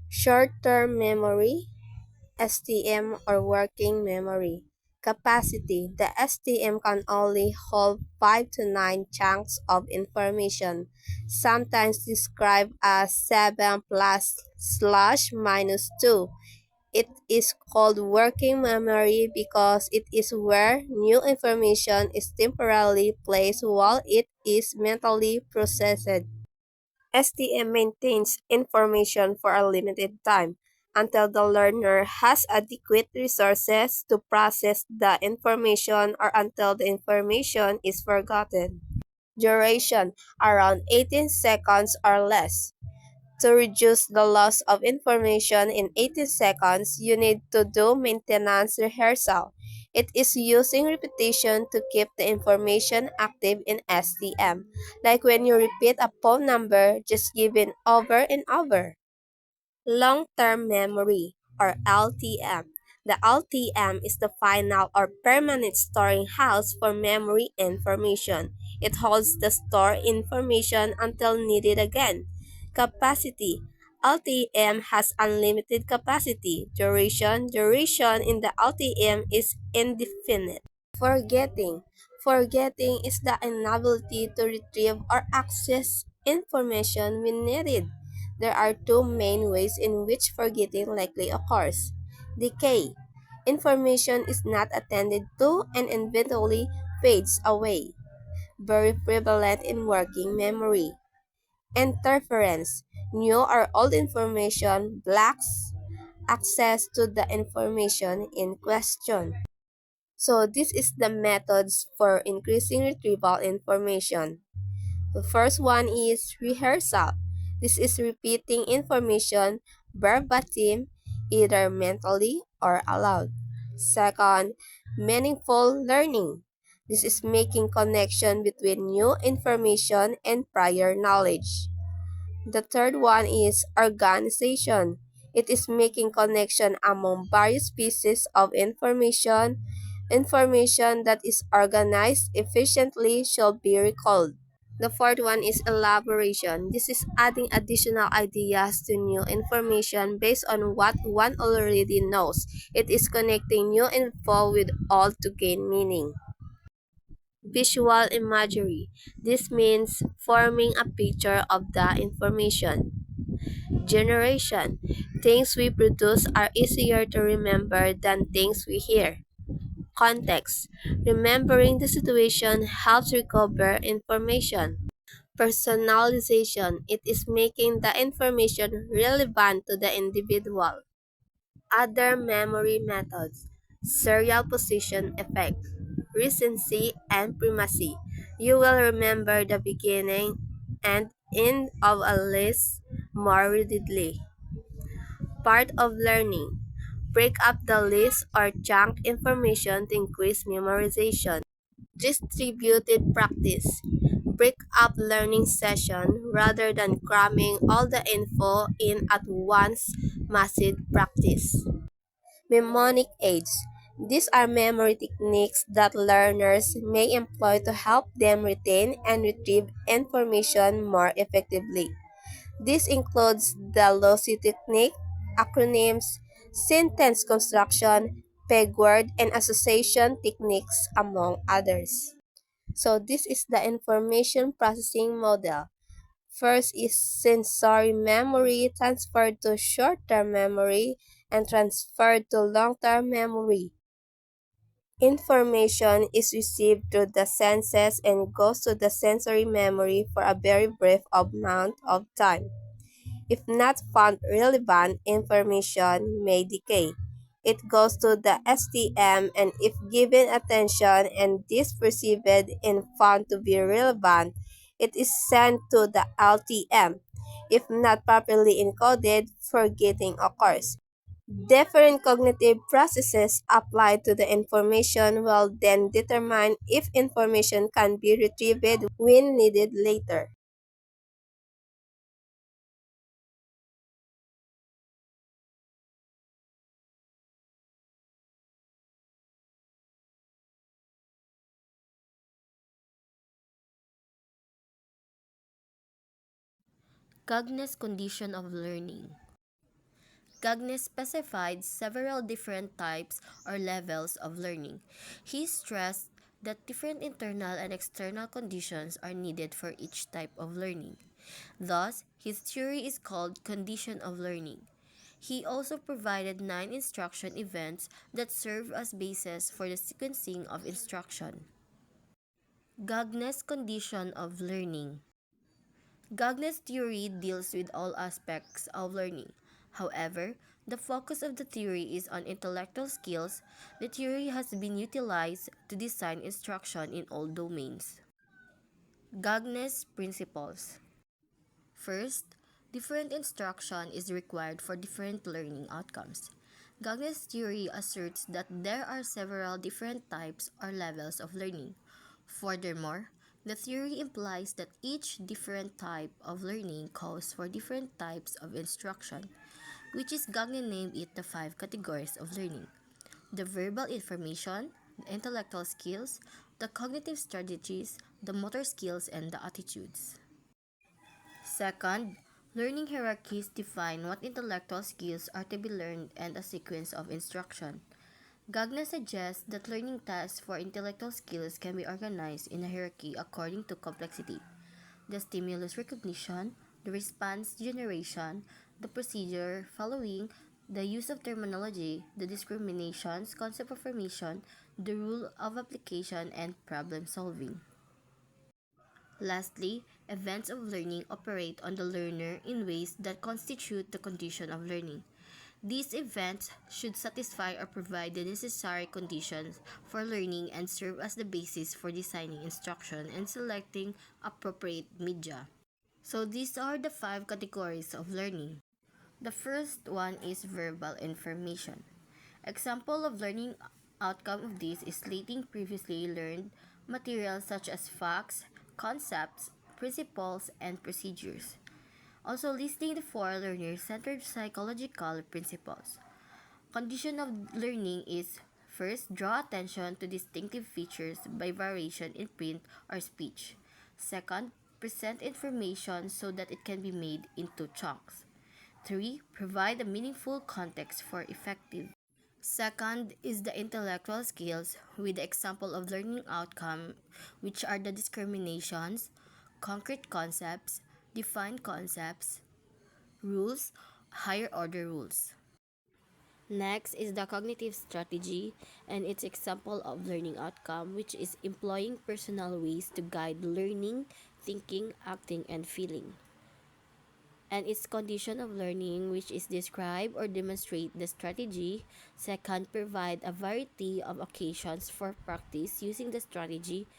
Short-term memory, STM, or working memory. Capacity. The STM can only hold 5 to 9 chunks of information, sometimes described as 7 plus slash minus 2. It is called working memory because it is where new information is temporarily placed while it is mentally processed. STM maintains information for a limited time until the learner has adequate resources to process the information or until the information is forgotten. Duration around 18 seconds or less. To reduce the loss of information in 18 seconds, you need to do maintenance rehearsal. It is using repetition to keep the information active in STM, like when you repeat a phone number, just given over and over. Long-term memory, or LTM. The LTM is the final or permanent storing house for memory information. It holds the stored information until needed again. Capacity. LTM has unlimited capacity. Duration in the LTM is indefinite. Forgetting. Forgetting is the inability to retrieve or access information when needed. There are two main ways in which forgetting likely occurs. Decay. Information is not attended to and eventually fades away. Very prevalent in working memory. Interference. New or old information blocks access to the information in question. So this is the methods for increasing retrieval information. The first one is rehearsal. This is repeating information verbatim, either mentally or aloud. Second, meaningful learning. This is making connection between new information and prior knowledge. The third one is organization. It is making connection among various pieces of information. Information that is organized efficiently shall be recalled. The fourth one is elaboration. This is adding additional ideas to new information based on what one already knows. It is connecting new info with old to gain meaning. Visual imagery. This means forming a picture of the information. Generation. Things we produce are easier to remember than things we hear. Context. Remembering the situation helps recover information. Personalization. It is making the information relevant to the individual. Other memory methods. Serial position effect. Recency and primacy. You will remember the beginning and end of a list more readily. Part of learning. Break up the list or chunk information to increase memorization. Distributed practice. Break up learning session rather than cramming all the info in at once. Massive practice. Mnemonic aids. These are memory techniques that learners may employ to help them retain and retrieve information more effectively. This includes the lossy technique, acronyms, sentence construction, peg word, and association techniques, among others. So this is the information processing model. First is sensory memory transferred to short-term memory and transferred to long-term memory. Information is received through the senses and goes to the sensory memory for a very brief amount of time. If not found relevant, information may decay. It goes to the STM, and if given attention and disperceived and found to be relevant, it is sent to the LTM. If not properly encoded, forgetting occurs. Different cognitive processes applied to the information will then determine if information can be retrieved when needed later. Gagne's condition of learning. Gagne specified several different types or levels of learning. He stressed that different internal and external conditions are needed for each type of learning. Thus, his theory is called condition of learning. He also provided 9 instruction events that serve as basis for the sequencing of instruction. Gagne's condition of learning. Gagne's theory deals with all aspects of learning. However, the focus of the theory is on intellectual skills. The theory has been utilized to design instruction in all domains. Gagne's principles. First, different instruction is required for different learning outcomes. Gagne's theory asserts that there are several different types or levels of learning. Furthermore, the theory implies that each different type of learning calls for different types of instruction, which is Gagne named it the 5 categories of learning: the verbal information, the intellectual skills, the cognitive strategies, the motor skills, and the attitudes. Second, learning hierarchies define what intellectual skills are to be learned and a sequence of instruction. Gagne suggests that learning tasks for intellectual skills can be organized in a hierarchy according to complexity: the stimulus recognition, the response generation, the procedure following, the use of terminology, the discriminations, concept of formation, the rule of application, and problem solving. Lastly, events of learning operate on the learner in ways that constitute the condition of learning. These events should satisfy or provide the necessary conditions for learning and serve as the basis for designing instruction and selecting appropriate media. So these are the 5 categories of learning. The first one is verbal information. Example of learning outcome of this is slating previously learned material such as facts, concepts, principles, and procedures. Also listing the 4 learner-centered psychological principles. Condition of learning is: first, draw attention to distinctive features by variation in print or speech. Second, present information so that it can be made into chunks. 3. Provide a meaningful context for effective. Second is the intellectual skills with the example of learning outcome, which are the discriminations, concrete concepts, defined concepts, rules, higher order rules. Next is the cognitive strategy and its example of learning outcome, which is employing personal ways to guide learning, thinking, acting, and feeling. And its condition of learning, which is describe or demonstrate the strategy. Second, provide a variety of occasions for practice using the strategy.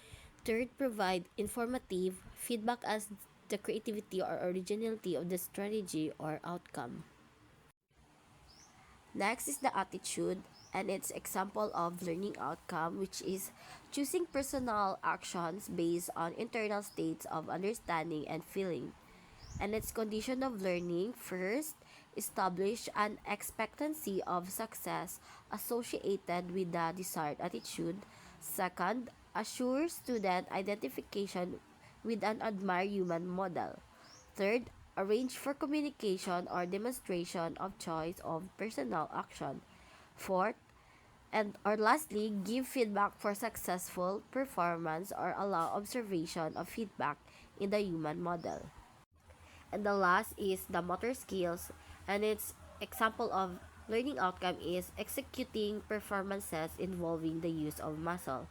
Third, provide informative feedback as the creativity or originality of the strategy or outcome. Next is the attitude and its example of learning outcome, which is choosing personal actions based on internal states of understanding and feeling. And its condition of learning: first, establish an expectancy of success associated with the desired attitude. Second, assure student identification with an admired human model. Third, arrange for communication or demonstration of choice of personal action. Fourth, and or lastly, give feedback for successful performance or allow observation of feedback in the human model. And the last is the motor skills, and its example of learning outcome is executing performances involving the use of muscle.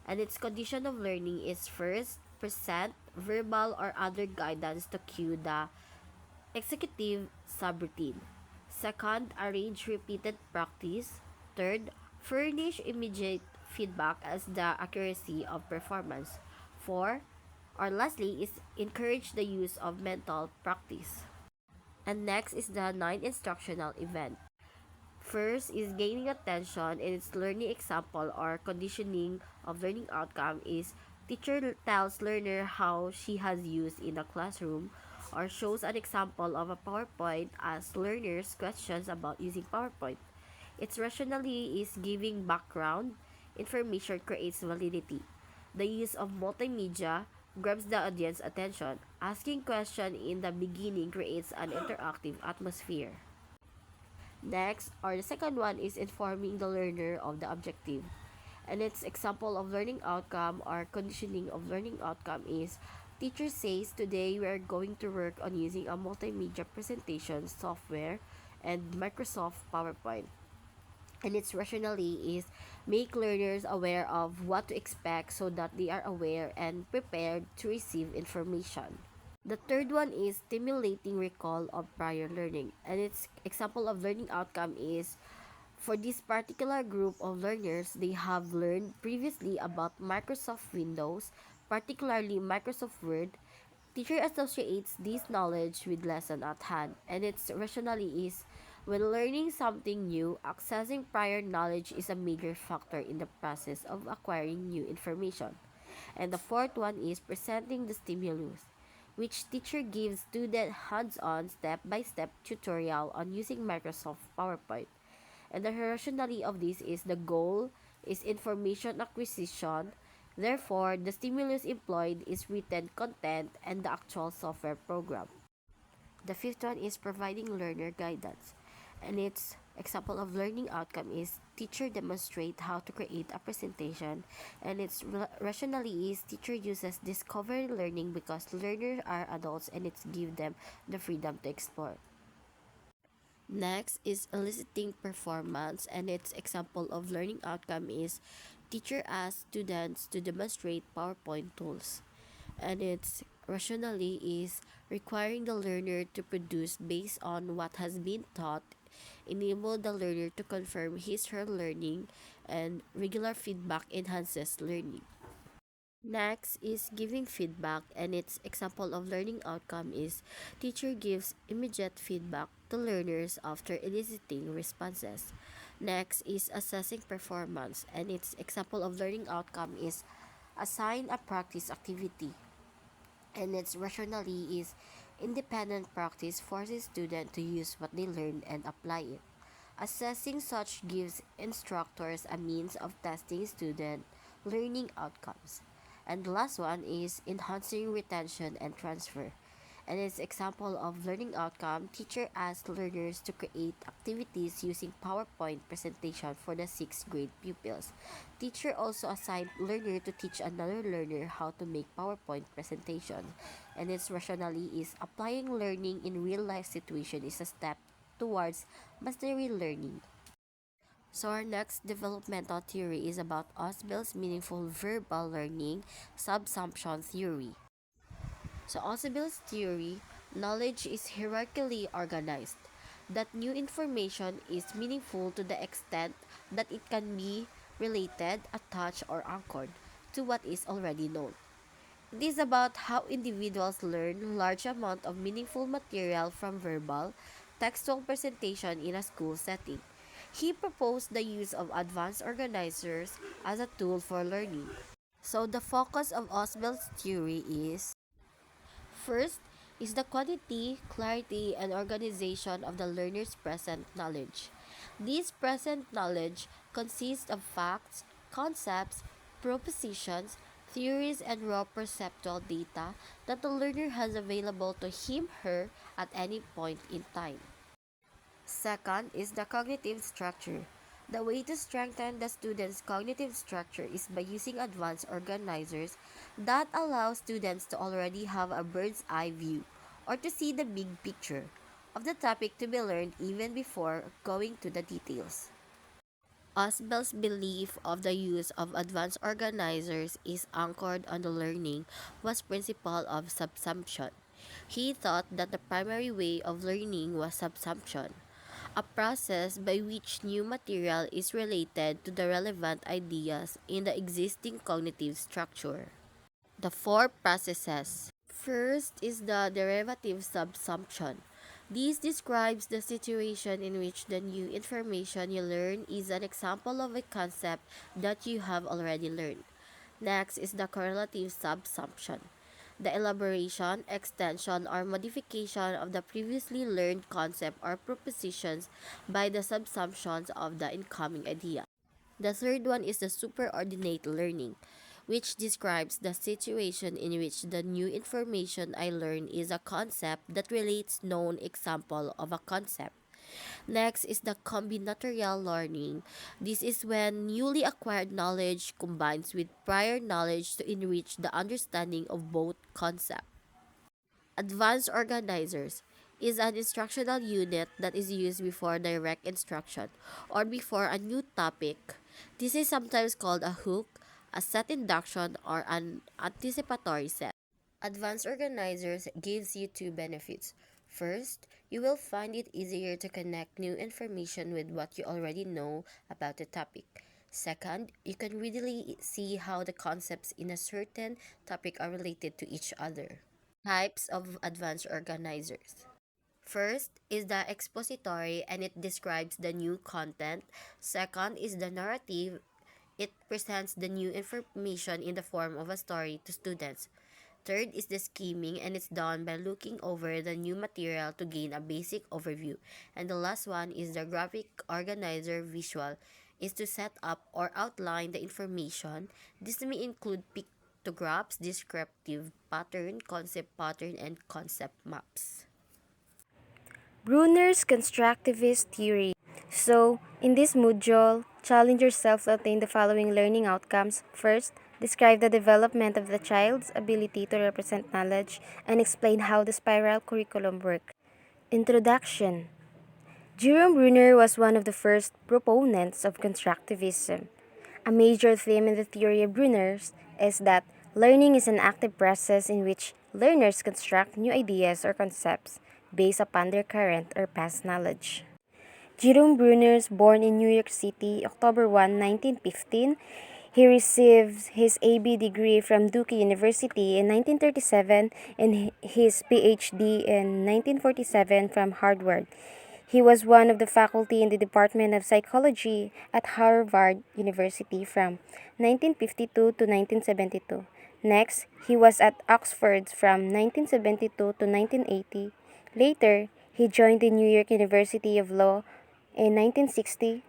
And its condition of learning is first, present verbal or other guidance to cue the executive subroutine. Second, arrange repeated practice. Third, furnish immediate feedback as the accuracy of performance. Four, or lastly, is encourage the use of mental practice. And next is the non-instructional event. First is gaining attention, and its learning example or conditioning of learning outcome is teacher tells learner how she has used in a classroom or shows an example of a PowerPoint as learners questions about using PowerPoint. Its rationally is giving background information creates validity. The use of multimedia grabs the audience attention. Asking question in the beginning creates an interactive atmosphere. Next, or the second one is informing the learner of the objective. And its example of learning outcome or conditioning of learning outcome is teacher says today we are going to work on using a multimedia presentation software and Microsoft PowerPoint. And its rationally is make learners aware of what to expect so that they are aware and prepared to receive information. The third one is stimulating recall of prior learning. And its example of learning outcome is for this particular group of learners, they have learned previously about Microsoft Windows, particularly Microsoft Word. Teacher associates this knowledge with lesson at hand, and its rationale is when learning something new, accessing prior knowledge is a major factor in the process of acquiring new information. And the fourth one is presenting the stimulus, which teacher gives student hands-on step-by-step tutorial on using Microsoft PowerPoint. And the rationale of this is the goal is information acquisition. Therefore, the stimulus employed is written content and the actual software program. The fifth one is providing learner guidance. And its example of learning outcome is teacher demonstrate how to create a presentation, and its rationale is teacher uses discovery learning because learners are adults and it's give them the freedom to explore. Next is eliciting performance, and its example of learning outcome is teacher asks students to demonstrate PowerPoint tools. And its rationale is requiring the learner to produce based on what has been taught, enable the learner to confirm his her learning, and regular feedback enhances learning. Next is giving feedback, and its example of learning outcome is teacher gives immediate feedback to learners after eliciting responses. Next is assessing performance, and its example of learning outcome is assign a practice activity, and its rationale is independent practice forces students to use what they learn and apply it. Assessing such gives instructors a means of testing student learning outcomes. And the last one is enhancing retention and transfer. And its example of learning outcome, teacher asks learners to create activities using PowerPoint presentation for the 6th grade pupils. Teacher also assigned learner to teach another learner how to make PowerPoint presentation. And its rationale is applying learning in real life situation is a step towards mastery learning. So our next developmental theory is about Ausubel's meaningful verbal learning subsumption theory. So Ausubel's theory, knowledge is hierarchically organized. That new information is meaningful to the extent that it can be related, attached, or anchored to what is already known. It is about how individuals learn large amount of meaningful material from verbal, textual presentation in a school setting. He proposed the use of advanced organizers as a tool for learning. So the focus of Ausubel's theory is first is the quantity, clarity, and organization of the learner's present knowledge. This present knowledge consists of facts, concepts, propositions, theories, and raw perceptual data that the learner has available to him/her at any point in time. Second is the cognitive structure. The way to strengthen the student's cognitive structure is by using advanced organizers that allow students to already have a bird's eye view or to see the big picture of the topic to be learned even before going to the details. Osbel's belief of the use of advanced organizers is anchored on the learning was principle of subsumption. He thought that the primary way of learning was subsumption, a process by which new material is related to the relevant ideas in the existing cognitive structure. The four processes. First is the derivative subsumption. This describes the situation in which the new information you learn is an example of a concept that you have already learned. Next is the correlative subsumption. The elaboration, extension, or modification of the previously learned concept or propositions by the subsumptions of the incoming idea. The third one is the superordinate learning, which describes the situation in which the new information I learn is a concept that relates known example of a concept. Next is the combinatorial learning. This is when newly acquired knowledge combines with prior knowledge to enrich the understanding of both concepts. Advanced organizers is an instructional unit that is used before direct instruction or before a new topic. This is sometimes called a hook, a set induction, or an anticipatory set. Advanced organizers gives you two benefits. First, you will find it easier to connect new information with what you already know about the topic. Second, you can readily see how the concepts in a certain topic are related to each other. Types of advanced organizers. First is the expository and it describes the new content. Second is the narrative. It presents the new information in the form of a story to students. Third is the scheming and it's done by looking over the new material to gain a basic overview. And the last one is the graphic organizer visual is to set up or outline the information. This may include pictographs, descriptive pattern, and concept maps. Bruner's constructivist theory. So, in this module, challenge yourself to attain the following learning outcomes. First, describe the development of the child's ability to represent knowledge and explain how the spiral curriculum works. Introduction. Jerome Bruner was one of the first proponents of constructivism. A major theme in the theory of Bruner's is that learning is an active process in which learners construct new ideas or concepts based upon their current or past knowledge. Jerome Bruner, born in New York City, October 1, 1915, he received his AB degree from Duke University in 1937 and his PhD in 1947 from Harvard. He was one of the faculty in the Department of Psychology at Harvard University from 1952 to 1972. Next, he was at Oxford from 1972 to 1980. Later, he joined the New York University of Law in 1960.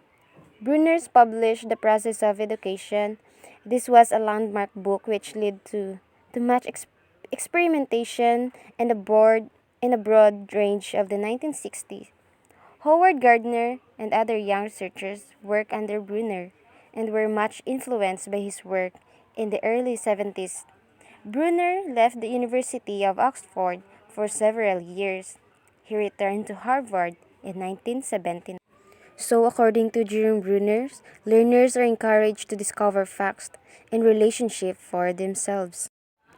Bruner's published The Process of Education. This was a landmark book which led to much experimentation in a broad range of the 1960s. Howard Gardner and other young researchers worked under Bruner and were much influenced by his work in the early 70s. Bruner left the University of Oxford for several years. He returned to Harvard in 1979. So, according to Jerome Bruner, learners are encouraged to discover facts and relationships for themselves.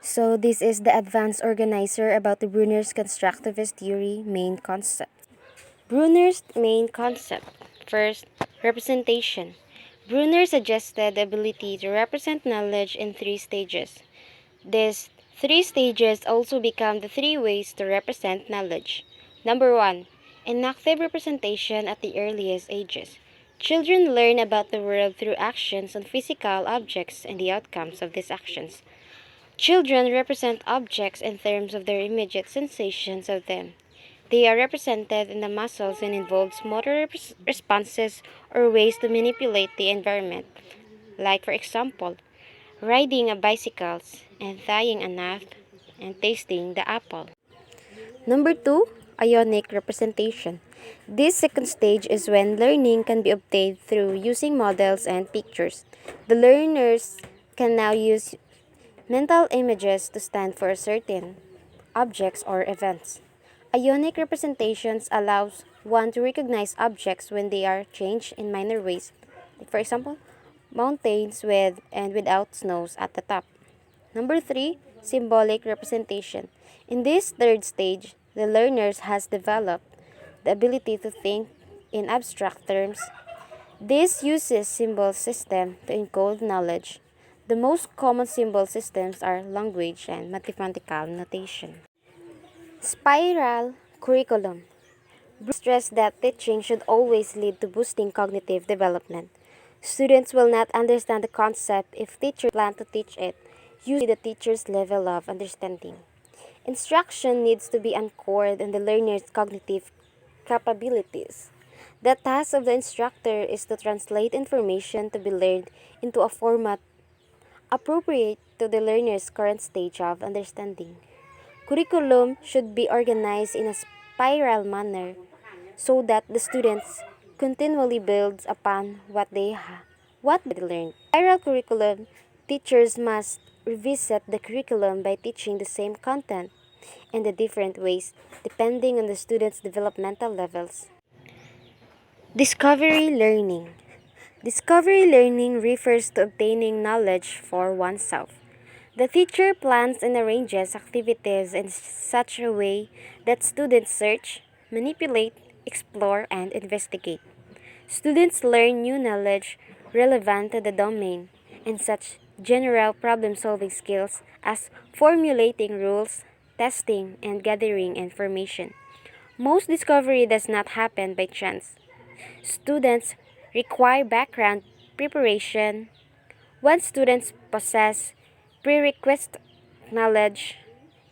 So, this is the advanced organizer about the Bruner's constructivist theory main concept. Bruner's main concept. First, representation. Bruner suggested the ability to represent knowledge in three stages. These three stages also become the three ways to represent knowledge. Number 1. Inactive representation at the earliest ages. Children learn about the world through actions on physical objects and the outcomes of these actions. Children represent objects in terms of their immediate sensations of them. They are represented in the muscles and involves motor responses or ways to manipulate the environment. Like, for example, riding a bicycle, and tying a knot, and tasting the apple. Number 2, ionic representation. This second stage is when learning can be obtained through using models and pictures. The learners can now use mental images to stand for certain objects or events. Ionic representations allows one to recognize objects when they are changed in minor ways. Like for example, mountains with and without snows at the top. Number 3, symbolic representation. In this third stage, the learners has developed the ability to think in abstract terms. This uses symbol system to encode knowledge. The most common symbol systems are language and mathematical notation. Spiral curriculum. Bruce stressed that teaching should always lead to boosting cognitive development. Students will not understand the concept if teachers plan to teach it using the teacher's level of understanding. Instruction needs to be anchored in the learner's cognitive capabilities. The task of the instructor is to translate information to be learned into a format appropriate to the learner's current stage of understanding. Curriculum should be organized in a spiral manner so that the students continually builds upon what they learned. Spiral curriculum, teachers must revisit the curriculum by teaching the same content in the different ways depending on the students' developmental levels. Discovery learning. Discovery learning refers to obtaining knowledge for oneself. The teacher plans and arranges activities in such a way that students search, manipulate, explore, and investigate. Students learn new knowledge relevant to the domain and such general problem-solving skills as formulating rules, testing, and gathering information. Most discovery does not happen by chance. Students require background preparation. Once students possess prerequisite knowledge,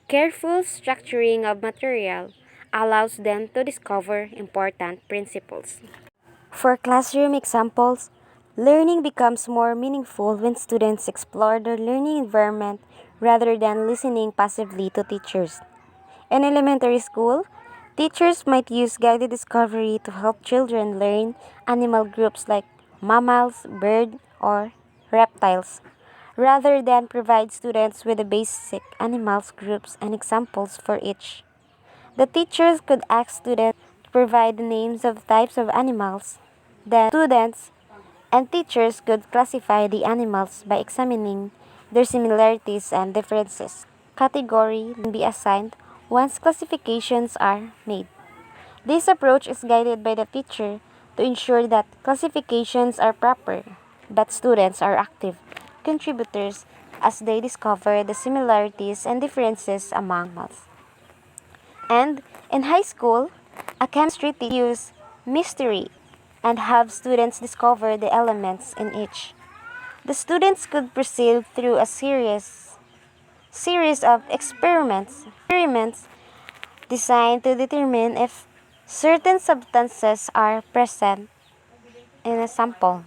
careful structuring of material allows them to discover important principles. For classroom examples, learning becomes more meaningful when students explore their learning environment rather than listening passively to teachers. In elementary school, teachers might use guided discovery to help children learn animal groups like mammals, birds, or reptiles, rather than provide students with the basic animals groups and examples for each. The teachers could ask students to provide the names of types of animals. Then students and teachers could classify the animals by examining their similarities and differences. Category can be assigned once classifications are made. This approach is guided by the teacher to ensure that classifications are proper, but students are active contributors as they discover the similarities and differences among animals. And in high school, a chemistry teacher uses mystery and have students discover the elements in each. The students could proceed through a series of experiments designed to determine if certain substances are present in a sample.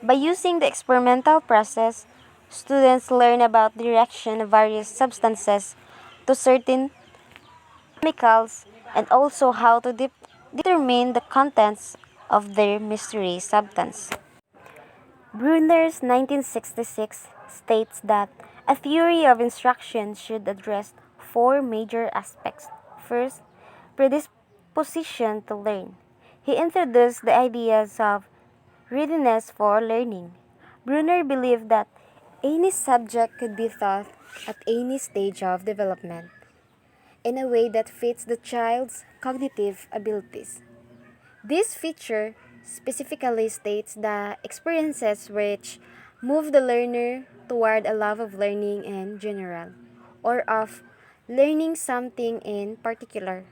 By using the experimental process, students learn about the reaction of various substances to certain chemicals and also how to determine the contents of their mystery substance. Brunner's 1966 states that a theory of instruction should address four major aspects. First, predisposition to learn. He introduced the ideas of readiness for learning. Brunner believed that any subject could be taught at any stage of development in a way that fits the child's cognitive abilities. This feature specifically states the experiences which move the learner toward a love of learning in general or of learning something in particular.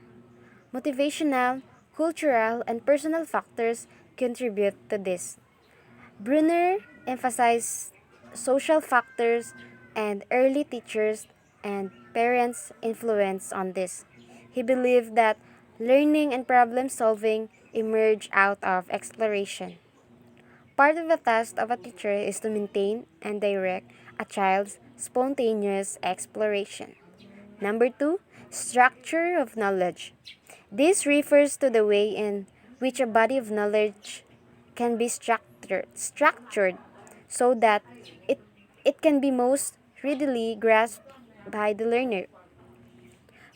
Motivational, cultural, and personal factors contribute to this. Brunner emphasized social factors and early teachers and parents' influence on this. He believed that learning and problem solving emerge out of exploration. Part of the task of a teacher is to maintain and direct a child's spontaneous exploration. Number 2, structure of knowledge. This refers to the way in which a body of knowledge can be structured so that it, it can be most readily grasped by the learner.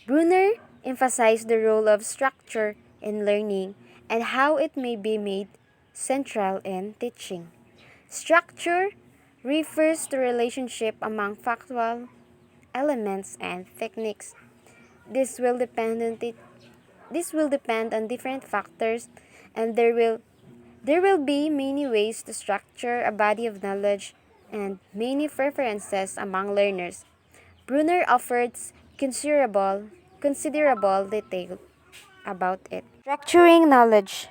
Brunner emphasized the role of structure in learning and how it may be made central in teaching. Structure refers to relationship among factual elements and techniques. This will depend on different factors, and there will be many ways to structure a body of knowledge and many preferences among learners. Brunner offers considerable detail about it. Structuring knowledge.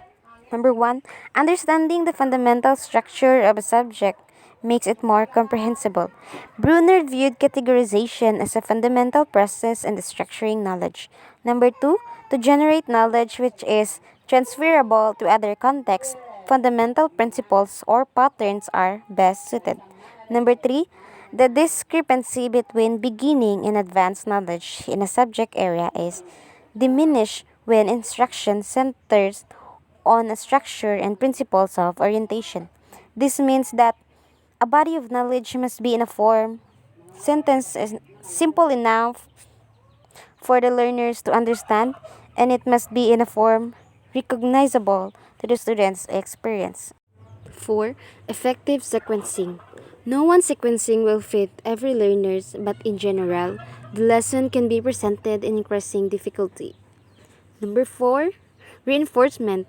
Number 1, understanding the fundamental structure of a subject makes it more comprehensible. Brunner viewed categorization as a fundamental process in the structuring knowledge. Number 2, to generate knowledge which is transferable to other contexts, fundamental principles or patterns are best suited. Number 3, the discrepancy between beginning and advanced knowledge in a subject area is diminished when instruction centers on a structure and principles of orientation. This means that a body of knowledge must be in a form, sentence is simple enough for the learners to understand, and it must be in a form recognizable to the student's experience. 4. Effective sequencing. No one sequencing will fit every learners, but in general, the lesson can be presented in increasing difficulty. Number 4. Reinforcement.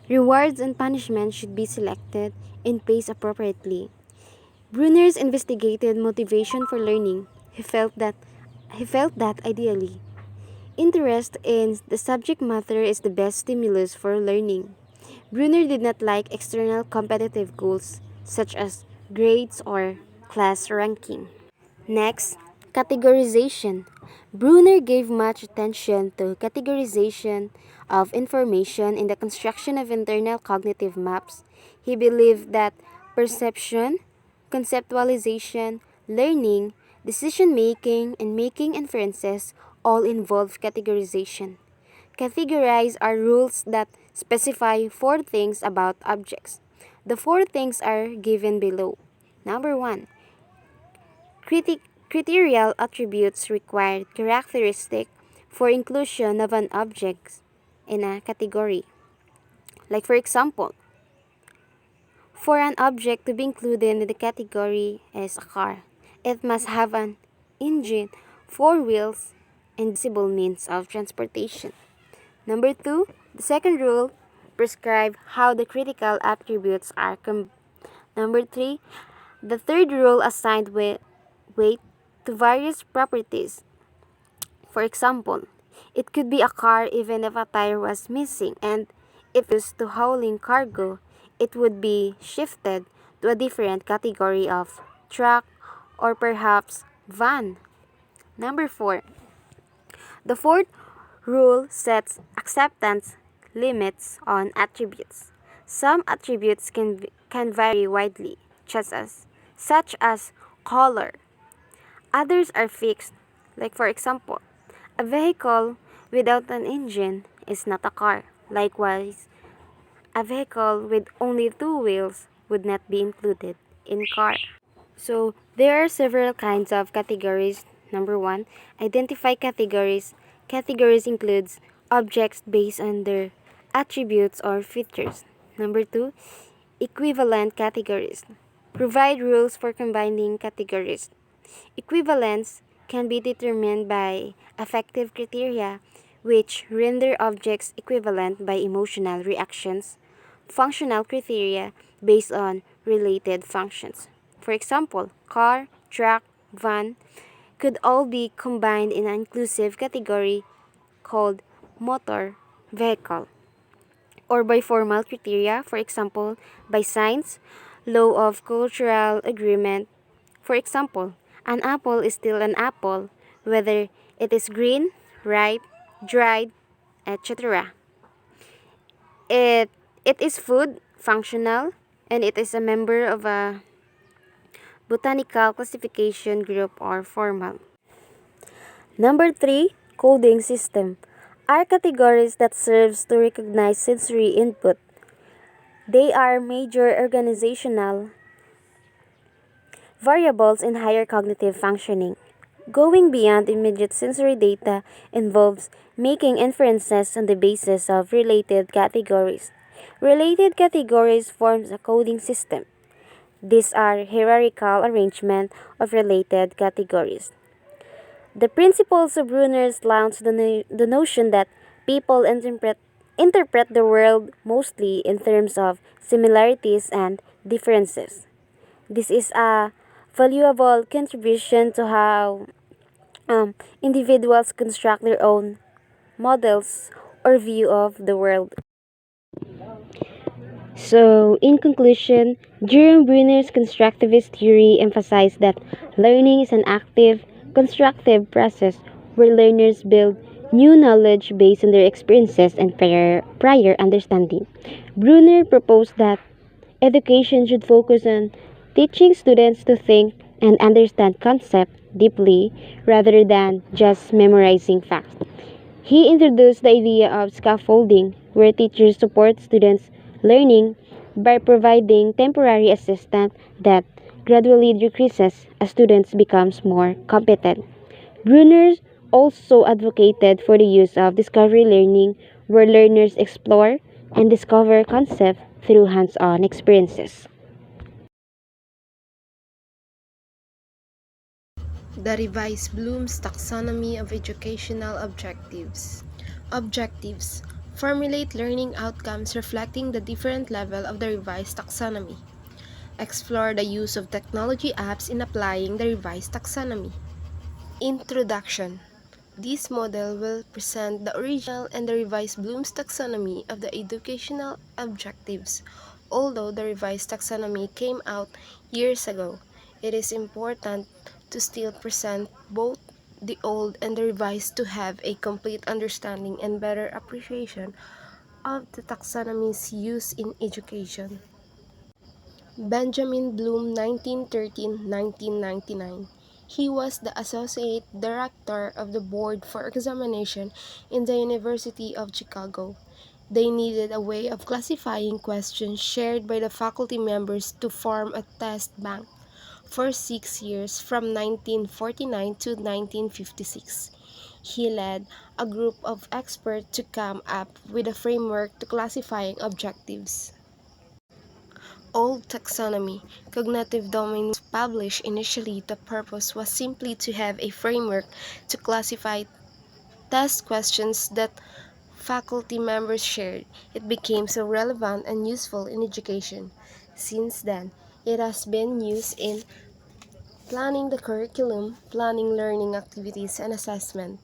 Rewards and punishment should be selected and paced appropriately. Brunner's investigated motivation for learning. He felt that ideally, interest in the subject matter is the best stimulus for learning. Brunner did not like external competitive goals such as grades or class ranking. Next, categorization. Brunner gave much attention to categorization of information in the construction of internal cognitive maps. He believed that perception, conceptualization, learning, decision making, and making inferences all involve categorization. Categorize are rules that specify four things about objects. The four things are given below. Number 1. Criterial attributes required characteristic for inclusion of an object in a category. Like for example, for an object to be included in the category as a car, it must have an engine, four wheels, and visible means of transportation. Number 2, the second rule prescribe how the critical attributes are Number 3, the third rule assigned weight to various properties. For example, it could be a car even if a tire was missing, and if used to hauling cargo, it would be shifted to a different category of truck or perhaps van. Number 4, the fourth rule sets acceptance limits on attributes. Some attributes can vary widely, such as color. Others are fixed, like for example, a vehicle without an engine is not a car. Likewise, a vehicle with only two wheels would not be included in car. So, there are several kinds of categories. Number 1, identify categories. Categories includes objects based on their attributes or features. Number 2, equivalent categories. Provide rules for combining categories. Equivalence can be determined by affective criteria, which render objects equivalent by emotional reactions. Functional criteria based on related functions. For example, car, truck, van could all be combined in an inclusive category called motor vehicle. Or by formal criteria, for example, by science, law of cultural agreement. For example, an apple is still an apple, whether it is green, ripe, dried, etc. It is food, functional, and it is a member of a botanical classification group or formal. Number 3, coding system are categories that serves to recognize sensory input. They are major organizational variables in higher cognitive functioning. Going beyond immediate sensory data involves making inferences on the basis of related categories. Related categories forms a coding system. These are hierarchical arrangement of related categories. The principles of Brunner's launch the notion that people interpret the world mostly in terms of similarities and differences. This is a valuable contribution to how individuals construct their own models or view of the world. So, in conclusion, Jerome Bruner's constructivist theory emphasized that learning is an active, constructive process where learners build new knowledge based on their experiences and prior understanding. Bruner proposed that education should focus on teaching students to think and understand concepts deeply rather than just memorizing facts. He introduced the idea of scaffolding, where teachers support students' learning by providing temporary assistance that gradually decreases as students becomes more competent. Brunner also advocated for the use of discovery learning, where learners explore and discover concepts through hands-on experiences. The revised Bloom's taxonomy of educational objectives. Objectives. Formulate learning outcomes reflecting the different level of the revised taxonomy. Explore the use of technology apps in applying the revised taxonomy. Introduction. This model will present the original and the revised Bloom's taxonomy of the educational objectives. Although the revised taxonomy came out years ago, it is important to still present both the old and the revised to have a complete understanding and better appreciation of the taxonomy's use in education. Benjamin Bloom, 1913-1999. He was the Associate Director of the Board for Examination in the University of Chicago. They needed a way of classifying questions shared by the faculty members to form a test bank. For 6 years, from 1949 to 1956, he led a group of experts to come up with a framework to classifying objectives. Old taxonomy, cognitive domain was published initially. The purpose was simply to have a framework to classify test questions that faculty members shared. It became so relevant and useful in education. Since then, it has been used in planning the curriculum, planning learning activities, and assessment.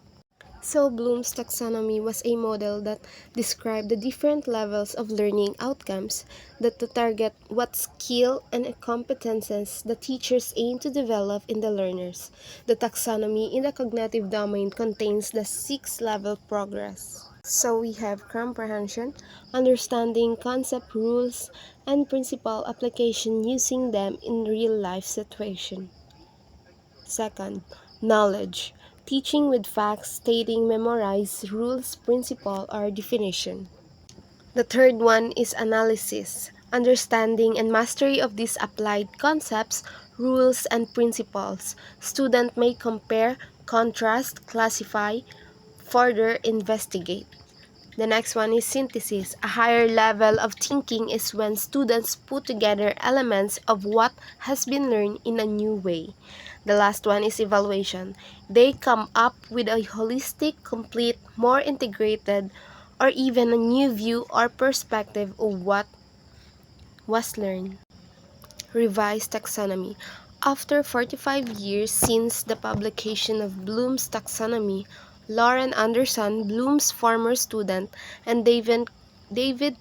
So Bloom's taxonomy was a model that described the different levels of learning outcomes that to target what skill and competences the teachers aim to develop in the learners. The taxonomy in the cognitive domain contains the 6-level progress. So we have comprehension, understanding concept rules, and principle application using them in real-life situation. Second, knowledge. Teaching with facts, stating, memorize, rules, principle, or definition. The third one is analysis. Understanding and mastery of these applied concepts, rules, and principles. Student may compare, contrast, classify, further investigate. The next one is synthesis. A higher level of thinking is when students put together elements of what has been learned in a new way. The last one is evaluation. They come up with a holistic, complete, more integrated, or even a new view or perspective of what was learned. Revised taxonomy. After 45 years since the publication of Bloom's taxonomy, Lauren Anderson, Bloom's former student, and David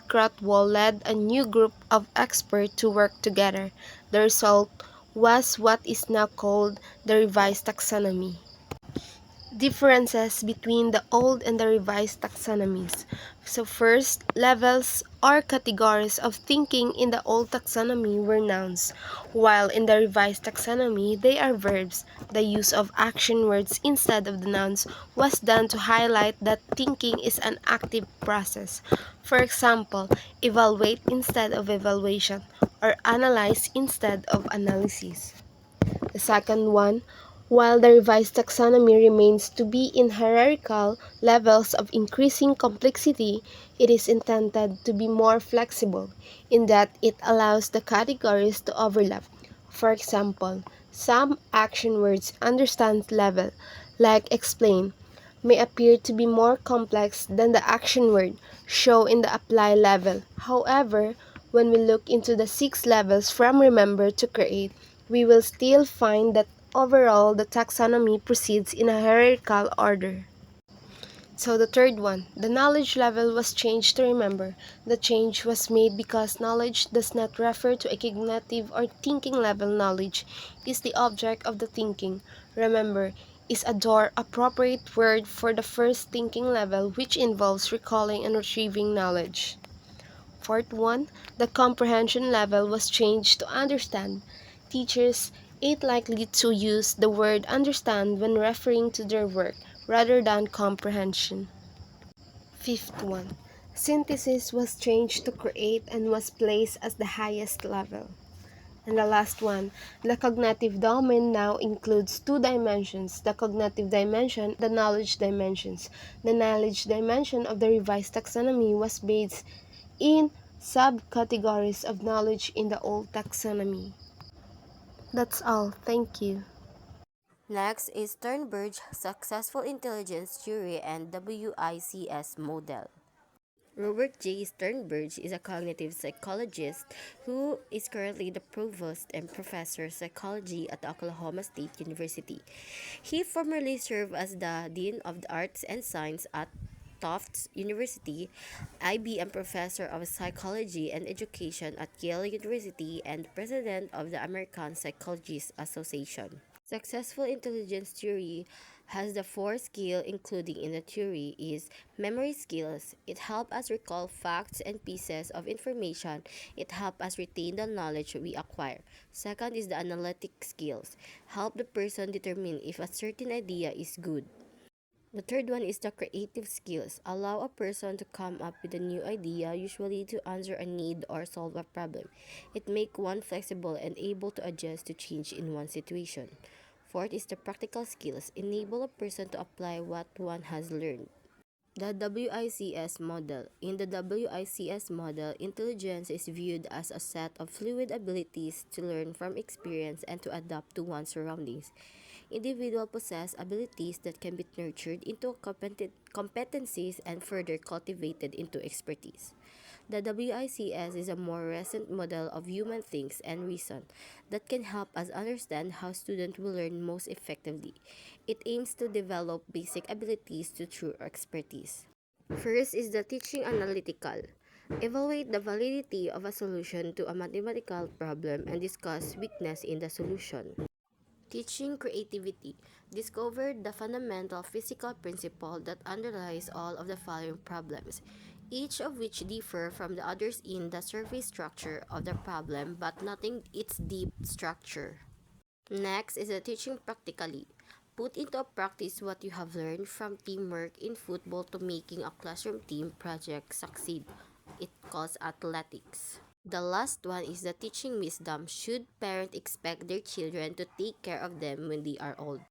Crotwell led a new group of experts to work together. The result was what is now called the revised taxonomy. Differences between the old and the revised taxonomies. So first, levels or categories of thinking in the old taxonomy were nouns, while in the revised taxonomy they are verbs. The use of action words instead of the nouns was done to highlight that thinking is an active process. For example, evaluate instead of evaluation, or analyze instead of analysis. The second one, while the revised taxonomy remains to be in hierarchical levels of increasing complexity, it is intended to be more flexible in that it allows the categories to overlap. For example, some action words understand level, like explain, may appear to be more complex than the action word show in the apply level. However, when we look into the 6 levels from remember to create, we will still find that overall the taxonomy proceeds in a hierarchical order. So the third one, the knowledge level was changed to remember. The change was made because knowledge does not refer to a cognitive or thinking level. Knowledge is the object of the thinking. Remember is a more appropriate word for the first thinking level, which involves recalling and retrieving knowledge. Fourth one, the comprehension level was changed to understand. Teachers ain't likely to use the word understand when referring to their work rather than comprehension. Fifth one, synthesis was changed to create and was placed as the highest level. And the last one, the cognitive domain now includes 2 dimensions, the cognitive dimension, the knowledge dimensions. The knowledge dimension of the revised taxonomy was based in subcategories of knowledge in the old taxonomy. That's all. Thank you. Next is Sternberg's Successful Intelligence Theory and WICS Model. Robert J. Sternberg is a cognitive psychologist who is currently the provost and professor of psychology at Oklahoma State University. He formerly served as the Dean of the Arts and Science at Tufts University, IBM Professor of Psychology and Education at Yale University, and President of the American Psychologists Association. Successful intelligence theory has the 4 skills including in the theory is memory skills. It helps us recall facts and pieces of information. It helps us retain the knowledge we acquire. Second is the analytic skills. Help the person determine if a certain idea is good. The third one is the creative skills. Allow a person to come up with a new idea, usually to answer a need or solve a problem. It makes one flexible and able to adjust to change in one situation. Fourth is the practical skills. Enable a person to apply what one has learned. The WICS model. In the WICS model, intelligence is viewed as a set of fluid abilities to learn from experience and to adapt to one's surroundings. Individuals possess abilities that can be nurtured into competencies and further cultivated into expertise. The WICS is a more recent model of human thinks and reason that can help us understand how students will learn most effectively. It aims to develop basic abilities to true expertise. First is the teaching analytical. Evaluate the validity of a solution to a mathematical problem and discuss weakness in the solution. Teaching creativity. Discover the fundamental physical principle that underlies all of the following problems, each of which differ from the others in the surface structure of the problem but not in its deep structure. Next is the teaching practically. Put into practice what you have learned from teamwork in football to making a classroom team project succeed. It calls athletics. The last one is the teaching wisdom. Should parents expect their children to take care of them when they are old?